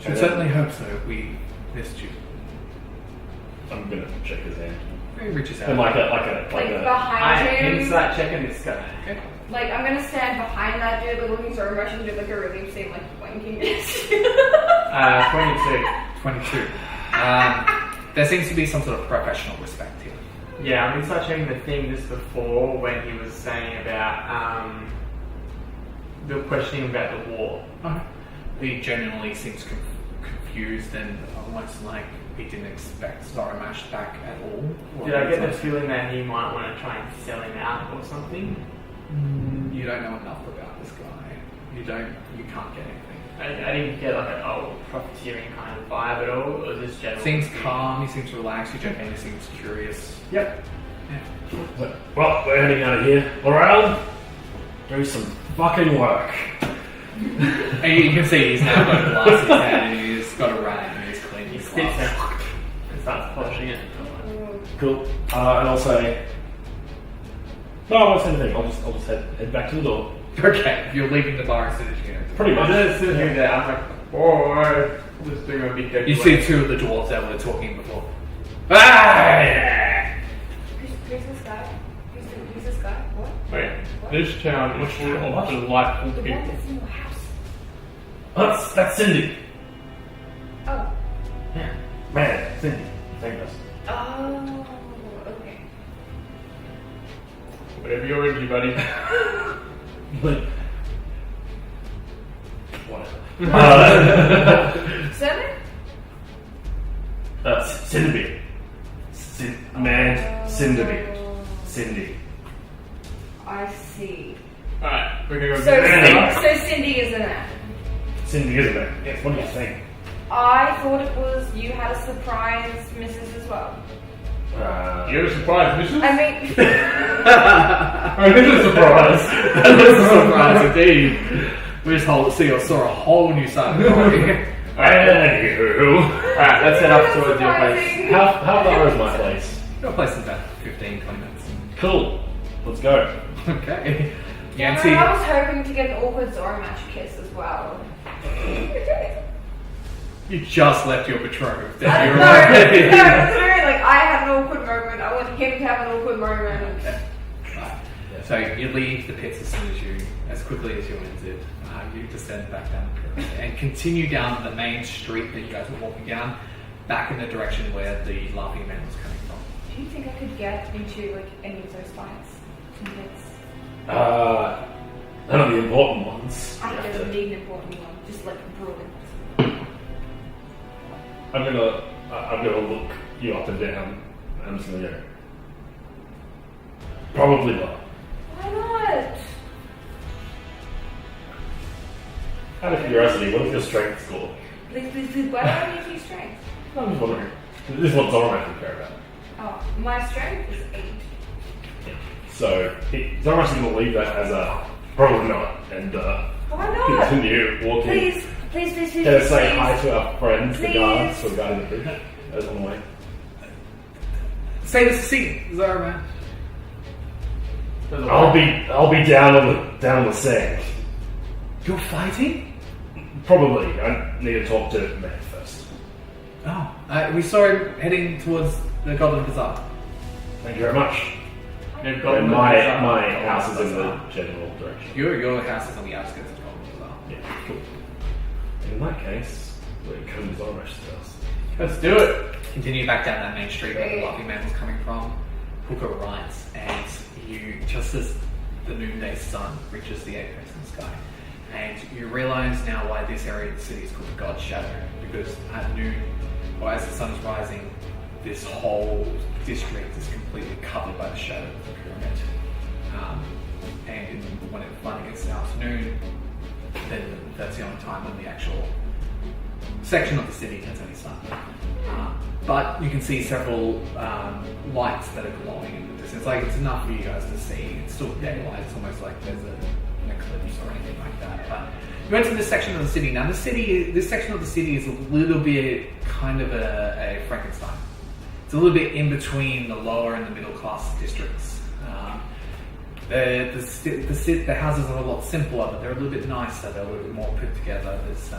Should certainly hope so. We missed you. I'm gonna shake his hand. He reaches out. And like Like a. behind him. Start checking this guy. Okay. Like I'm gonna stand behind that dude, but looking so Russian, do like a relief scene, like wanking this. 22. 22. There seems to be some sort of professional respect here. Yeah, I'm going to start checking the thing just before when he was saying about the questioning about the war. He genuinely seems confused and almost like he didn't expect Zoramash back at all. Did I get the feeling that he might want to try and sell him out or something? You don't know enough about this guy. You can't get anything. I didn't get like a profiteering kind of vibe at all. Or was this general? Seems calm, he seems relaxed, he genuinely seems curious. Yep. Yeah. Well, we're heading out of here. Alright? Do some fucking work. And you can see he's now got a glass in his hand and he's got a rag and he's cleaning He his spits glass. out and starts polishing it. Cool. And I'll say. No, I won't say anything. I'll just head back to the door. Okay, you're leaving the bar as soon as you know. Pretty much. As soon as you're there, I'm like, oh, just doing a big deck. You see two of the dwarves that were talking before. Ah! Who's this guy? Who's this guy? What? Wait, this town is full of delightful The one people. that's in your house. That's Cindy. Oh. Yeah. Man, Cindy. Famous. Oh. Okay. Whatever you're into, buddy. But. Whatever. Seven? Cindy. Cindy. Cindy. I see. Alright, we're gonna go So, get so Cindy isn't it? Cindy, isn't it? Yes, what do you think? I thought it was you had a surprise missus as well. You're a surprise, missus? I mean, This is a surprise. That was a surprise indeed. We just saw a whole new side of the story. Anywho. Alright, let's head up towards your place. surprising. How far is my place? Your place is about 15, 20 minutes. Cool. Let's go. Okay. You yeah, can see. I was hoping to get an awkward Zoramash kiss as well. You just left your betrothed. No, And you're no, already- it's very like I have an awkward moment. I want him to have an awkward moment. Okay. Right. So you leave the pits as quickly as you entered. You descend back down the pyramid and continue down the main street that you guys were walking down, back in the direction where the laughing man was coming from. Do you think I could get into like any of those fights? None of the important ones. I don't need an important one, just like brawling. I'm gonna look you up and down. I'm just gonna go. Probably not. Why not? Out of curiosity, what is your strength score? Please, why do I need to use strength? I'm just wondering. This is what Zoran would care about. Oh. My strength is 8. So he's almost going to leave that as a probably not, and Why not? continue walking. Please. Gonna say hi to our friends, the Please. guards who are guarding the bridge. As on the way. Say this scene, Zara, man. I'll be down on the sand. You're fighting? Probably. I need to talk to Matt first. Oh, we saw him heading towards the Goblin Bazaar. Thank you very much. They've And my house is in the general direction. Your house is on the outskirts of Goblin Bazaar. Yeah, cool. In that case, we're coming to our rest house. Let's do it. Continue back down that main street where the Laughing Man was coming from. Hooker writes, and you, just as the noonday sun reaches the apex in the sky, and you realise now why this area of the city is called the God's Shadow, because at noon, or as the sun is rising, this whole district is completely covered by the shadow of the pyramid. And when it finally gets to afternoon, then that's the only time when the actual section of the city gets any sun. But you can see several lights that are glowing in the distance. Like, it's enough for you guys to see. It's still daylight. It's almost like there's an eclipse or anything like that. But you enter this section of the city. Now, this section of the city is a little bit kind of a Frankenstein. It's a little bit in between the lower and the middle class districts. The houses are a lot simpler, but they're a little bit nicer. They're a little bit more put together. There's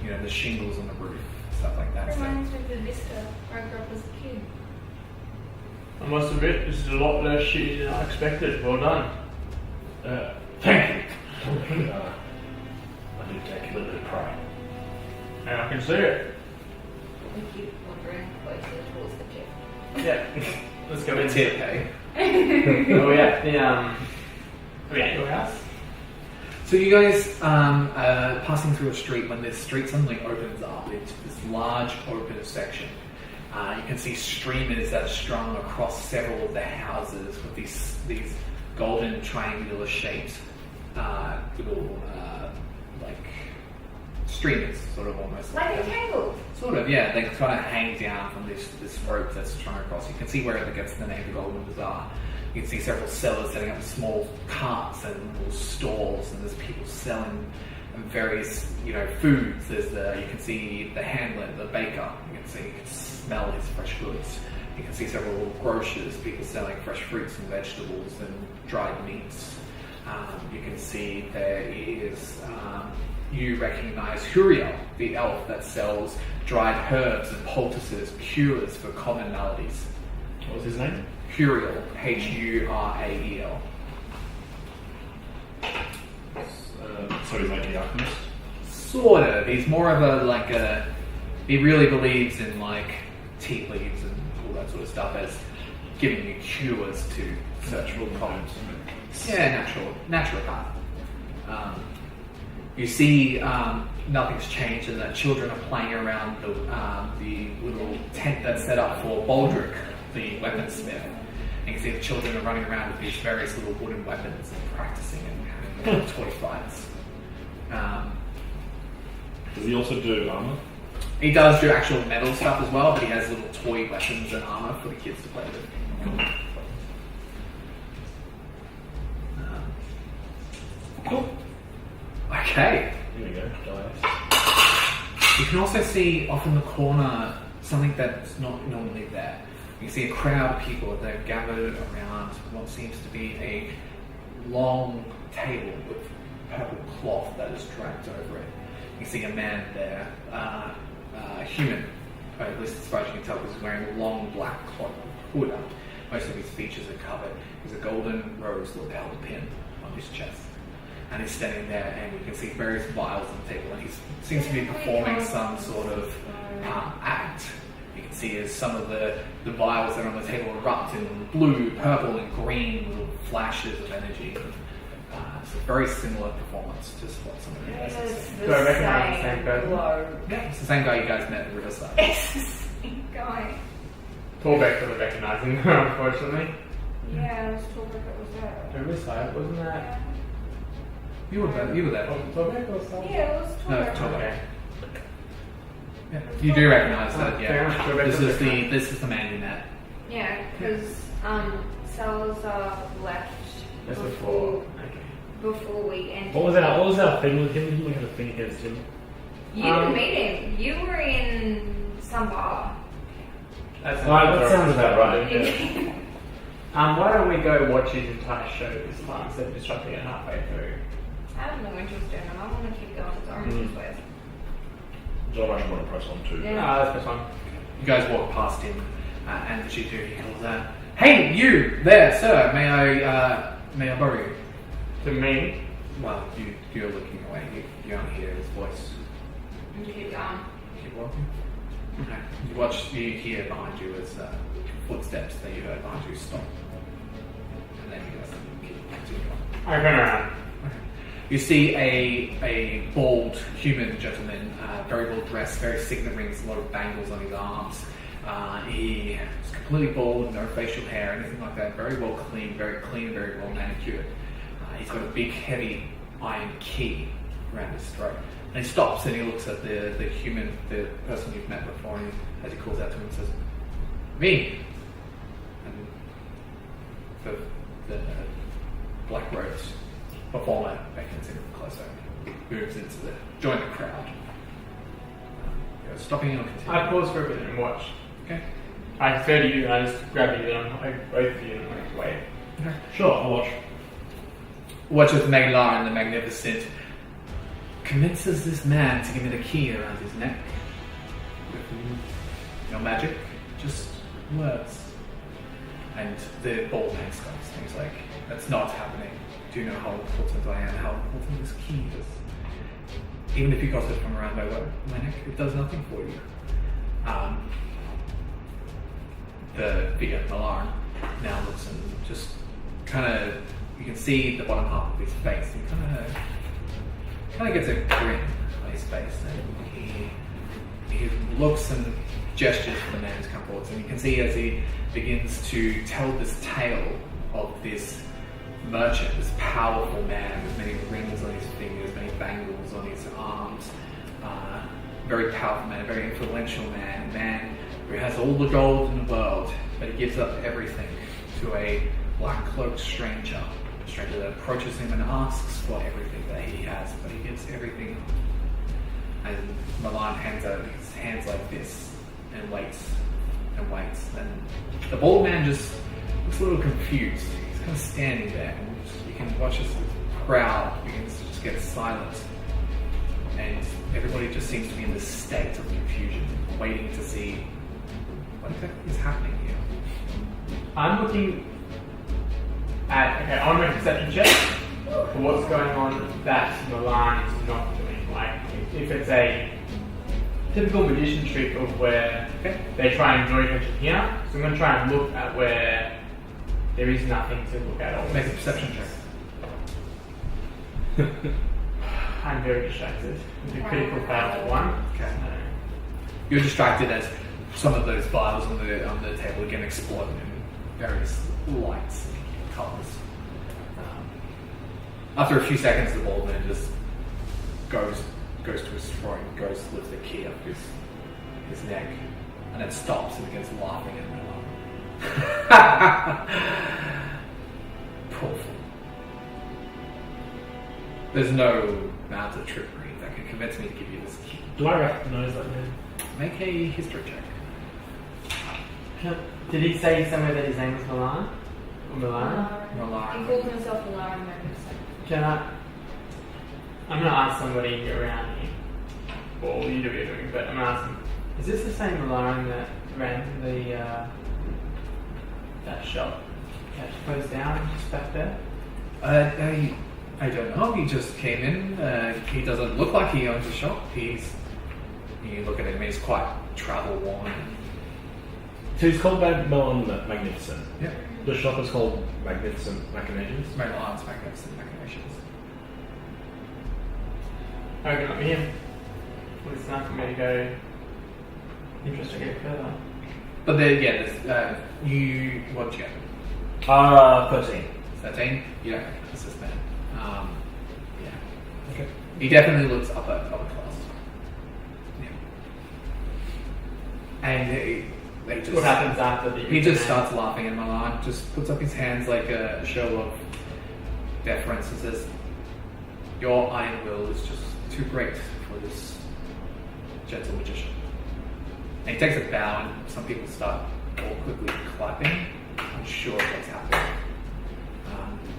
there's shingles on the roof, stuff like that. Reminds me of the vista where I grew up as a kid. I must admit, this is a lot less shitty than I expected. Well done. Thank you. I do take a little bit of pride. And I can see it. We keep wandering closer towards the tip. Yeah. Let's go The into tip, it. hey? Oh yeah, your house. So you guys are passing through a street when this street suddenly opens up into this large open section. You can see streamers that are strung across several of the houses with these golden triangular shaped little like streamers, sort of almost Like a tangle. Sort of, yeah. They kind of hang down from this rope that's strung across. You can see where it gets the name of the Golden Bazaar. You can see several sellers setting up small carts and little stalls, and there's people selling various, foods. You can see the handler, the baker. You can smell his fresh goods. You can see several grocers, people selling fresh fruits and vegetables and dried meats. You can see there is. You recognise Huriel, the elf that sells dried herbs and poultices, cures for common maladies. What was his name? Huriel, Hurael. So he's like the alchemist? Sort of. He's more of he really believes in tea leaves and all that sort of stuff as giving you cures to searchable problems. Yeah, natural path. You see nothing's changed and that children are playing around the little tent that's set up for Baldric, the weaponsmith. And you can see the children are running around with these various little wooden weapons and practicing and having little toy fights. Does he also do armor? He does do actual metal stuff as well, but he has little toy weapons and armor for the kids to play with. Cool. Okay. Here we go. Dice. You can also see off in the corner something that's not normally there. You can see a crowd of people that are gathered around what seems to be a long table with purple cloth that is draped over it. You can see a man there, human, at least as far as you can tell, because he's wearing a long black hood. Most of his features are covered. There's a golden rose lapel pin on his chest. And he's standing there, and you can see various vials on the table, and he seems to be performing some sort of act. You can see as some of the vials that are on the table erupt in blue, purple, and green little flashes of energy. It's a very similar performance to what some of the guys have seen. Do I recognise the same person? Yeah, it's the same guy you guys met at Riverside. It's the same guy. Tallback for the recognising her, unfortunately. Yeah, it was Torbeck that was there. Riverside, wasn't that? Yeah. You were there. Tallback or something? Yeah, it was No, Torbeck. Torbeck. Okay. Yeah. You do recognise that, yeah. Fair enough. This is the man you met. Yeah, because Salazar left That's before. Okay. before we entered. What was our thing with him? Didn't we have a thing against him? You didn't meet him. You were in some bar. That sounds about right. Yeah. Why don't we go watch his entire show this time instead of disrupting it halfway through? I have no interest in him. I want to keep going. It's orange ways. John actually want to press on too. Yeah. That's this one. You guys walk past him, and the G2 he calls out, "Hey, you there, sir? May I borrow you?" To me, Well, you're looking away. You don't hear his voice. And keep going. Keep walking. Okay. You hear behind you as footsteps that you heard behind you stop, and then you guys continue on. I turn around. You see a bald human gentleman, very well dressed, very signet rings, a lot of bangles on his arms. He is completely bald, no facial hair, anything like that. Very well clean, very well manicured. He's got a big, heavy iron key around his throat. And he stops and he looks at the human, the person you've met before, and as he calls out to him, says, "Me." And the black robes performer beckons him closer, moves into join the crowd. Stopping in or continuing? I pause for a minute and watch. Okay. I defer to you and I just grab you and I'm both of you and I'm like, wait. Okay. Sure, I'll watch. Watch with Meglar and the Magnificent convinces this man to give me the key around his neck. No magic, just words. And the bald man stops and he's like, "That's not happening. Do you know how important I am, how important this key is? Even if you got it from around my neck, it does nothing for you." The figure, Milan, now looks and just kind of, you can see the bottom half of his face. He kind of gets a grin on his face, and he looks and gestures for the man to come forward. And you can see as he begins to tell this tale of this merchant, this powerful man with many rings on his fingers, many bangles on his arms, very powerful man, a very influential man, a man who has all the gold in the world, but he gives up everything to a black-cloaked stranger that approaches him and asks for everything that he has, but he gives everything up. And Milan hands out his hands like this and waits and waits, and the bald man just looks a little confused. He's kind of standing there, and you can watch as the crowd begins to just get silent, and everybody just seems to be in this state of confusion, waiting to see what exactly is happening here. I'm looking at, okay, I want to make a perception check for what's going on that Milan is not doing. Like, if it's a typical magician trick of where they try and draw your attention here, so I'm going to try and look at where there is nothing to look at. Or Make a perception check. I'm very distracted. It's a critical fail for one. Okay. You're distracted as some of those vials on the table again explode in various lights and colours. After a few seconds, the bald man just goes to his throat, goes to lift the key up his neck, and then stops and begins laughing at me. Poor fool. There's no amount of trickery that can convince me to give you this key. Do I recognise that man? Make a history check. Did he say somewhere that his name was Milan? Or Milan? He calls himself Milan Magnificent. Can I'm going to ask somebody around here. Well, you do what you're doing, but I'm going to ask him, is this the same Milan that ran the that shop that closed down just back there? I don't know. He just came in. He doesn't look like he owns a shop. You look at him. He's quite travel worn. So he's called Milan Magnificent. Yeah. The shop is called Magnificent Machinations. Milan's Magnificent Machinations. I can let me in. Well, it's enough for me to go investigate further. But there's what did you get? 13. 13? You don't recognize this man. Yeah. Okay. He definitely looks upper class. Yeah. And they just What happens after the? he just starts laughing, and Milan just puts up his hands like a show of deference and says, "Your iron will is just too great for this gentle magician." And he takes a bow, and some people start all quickly clapping, unsure of what's happening.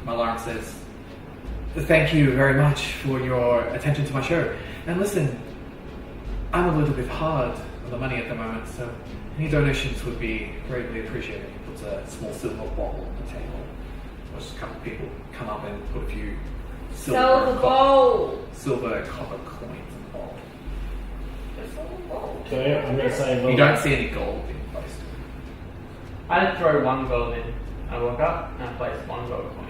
Milan says, "Thank you very much for your attention to my show. And listen, I'm a little bit hard on the money at the moment, so any donations would be greatly appreciated." He puts a small silver bottle on the table. Just a couple of people come up and put a few silver copper coins in the bowl. Okay, I'm going to say You don't see any gold being placed. I throw one gold in. I walk up and I place one gold coin.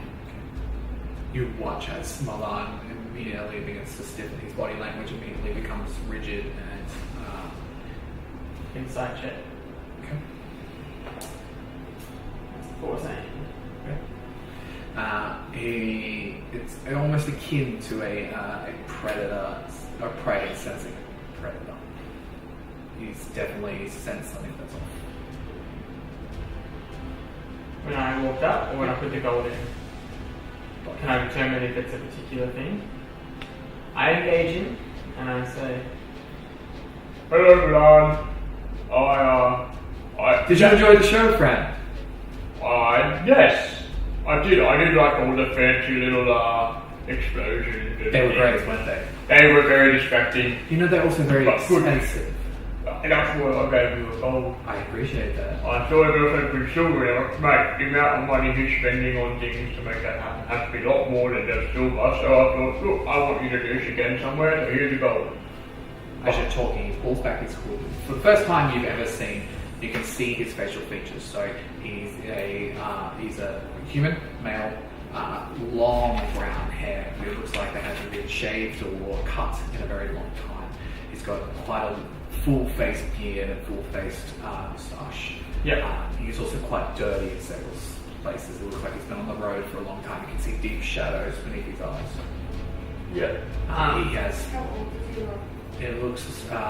You watch as Milan immediately begins to stiffen. His body language immediately becomes rigid and Inside check. okay. 14. It's almost akin to a predator, a prey sensing a predator. He's definitely sensed something that's off. When I walked up or when I put the gold in, can I determine if it's a particular thing? I engage him and I say, "Hello, Milan. Did you enjoy the show, friend? Yes, I did. I did like all the fancy little explosions. They were great, weren't they? They were very distracting. You know they're also very But good. expensive. And that's why I gave you a gold. I appreciate that. I thought it was with silver, mate. The amount of money he's spending on things to make that happen has to be a lot more than just silver. So I thought, look, I want you to do this again somewhere, so here's the gold. As you're talking, he pulls back his hood. For the first time you've ever seen, you can see his facial features. So he's a human male, long brown hair. It looks like they haven't been shaved or cut in a very long time. He's got quite a full-faced beard and full-faced moustache. Yeah. He's also quite dirty in several places. It looks like he's been on the road for a long time. You can see deep shadows beneath his eyes. Yeah. He has. How old is he? It looks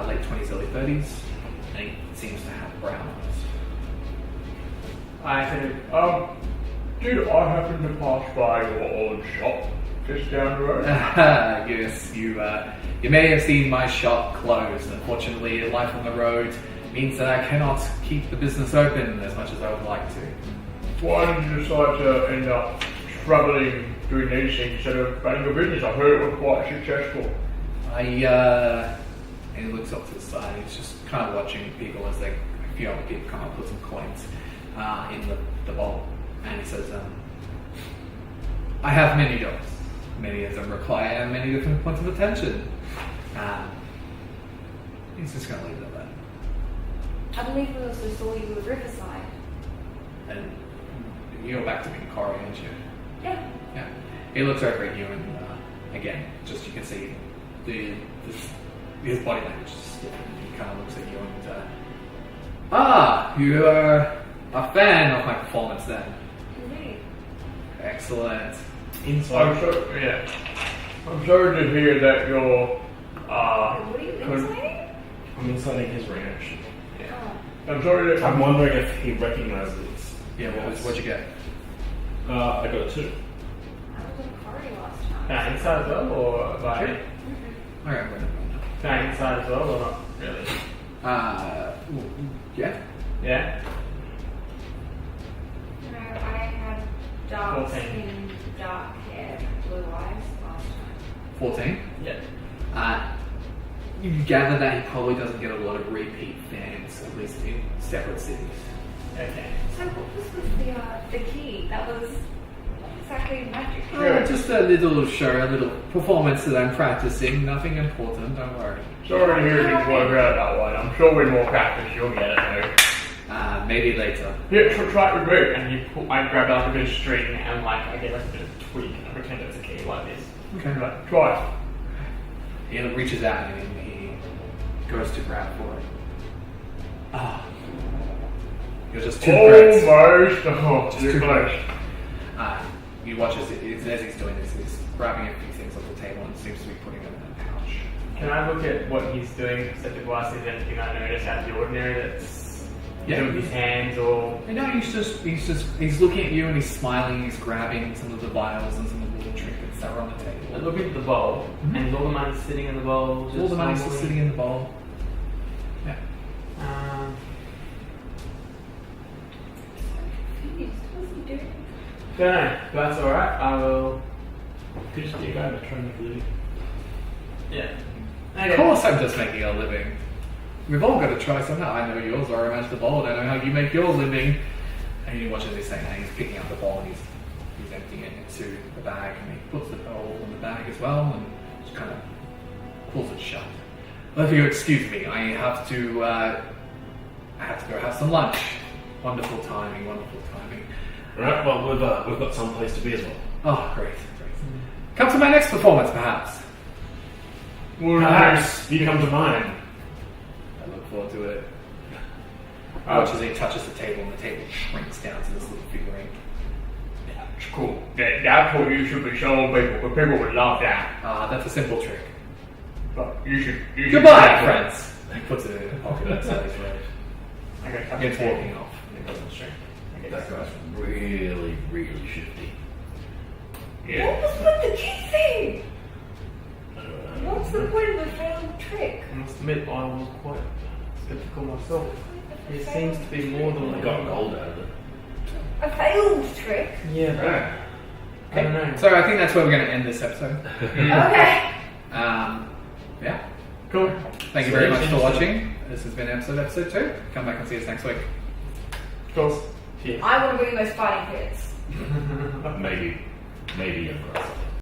late 20s, early 30s, and he seems to have brown eyes. I said, did I happen to pass by your old shop just down the road? Yes, you may have seen my shop closed. Unfortunately, life on the road means that I cannot keep the business open as much as I would like to. Why did you decide to end up struggling doing these things instead of running your business? I heard it was quite successful. And he looks up to the side. He's just kind of watching people as a few other people come up with some coins in the bowl. And he says, I have many jobs. Many of them require many different points of attention. He's just going to leave it at that. I believe we also saw you at Riverside. And you're back to being Corey, aren't you? Yeah. Yeah. He looks over at you and again, just you can see his body language is stiff, and he kind of looks at you and you are a fan of my performance then. Indeed. Excellent. I'm sorry to hear that you're What are you inside? I'm inciting his reaction. Oh. I'm sorry that I'm wondering if he recognises. Yeah, what'd you get? I got a 2. I was in Corey last time. Can I inside as well, or by? Sure. Alright, we're Can I inside as well, or not really? yeah. Yeah. No, I had dark 14. skin, dark hair, blue eyes last time. 14. Yeah. You gather that he probably doesn't get a lot of repeat fans, at least in separate cities. Okay. So what was the key? That was exactly magic. Just a little show, a little performance that I'm practicing. Nothing important, don't worry. Sorry to hear things work out that way. I'm sure with more practice you'll get it though. Maybe later. Here, try it with me. And I grab like a bit of string and like I get like a bit of twig and I pretend it's a key like this. Okay. Like, try it. He reaches out and he goes to grab for it. You're just too close. Almost. Oh, Just too too close. You watch as he's doing this, he's grabbing a few things off the table and seems to be putting them in a pouch. Can I look at what he's doing, except if I see anything I notice out of the ordinary that's Yeah. Do it with his hands or. No, he's looking at you and he's smiling. He's grabbing some of the vials and some of the little trinkets that are on the I table. look at the bowl, and all the money's sitting in the bowl. All the money's normally. just sitting in the bowl. Yeah. What's he doing? Don't know. If that's alright. I will. Could just be a guy trying to make a living. Yeah. Of course, I'm just making a living. We've all got to try somehow. I know yours are manage the bowl. I know how you make your living. And you watch as he's saying that he's picking up the bowl and he's emptying it into the bag, and he puts the bowl in the bag as well and just kind of pulls it shut. Well, if you excuse me, I have to go have some lunch. Wonderful timing. Right, well, we've got some place to be as well. Oh, great. Come to my next performance, perhaps. Perhaps you come to mine. I look forward to it. Watch as he touches the table and the table shrinks down to this little figurine. It's cool. That's what you should be showing people, because people would love that. That's a simple trick. But you should. Goodbye, friends. He puts it in a pocket outside his robe. Okay, It's walking off. It doesn't shrink. That guy's really, really shifty. What was with the key thing? I don't know. What's the point of the failed trick? I must admit, I was quite skeptical myself. It seems to be more than I got gold out of it. A failed trick? Yeah. Right. I don't know. So I think that's where we're going to end this episode. Okay. Yeah. Cool. Thank you very much for watching. This has been episode 2. Come back and see us next week. Cool. Cheers. I want to bring those fighting pits. Maybe younger.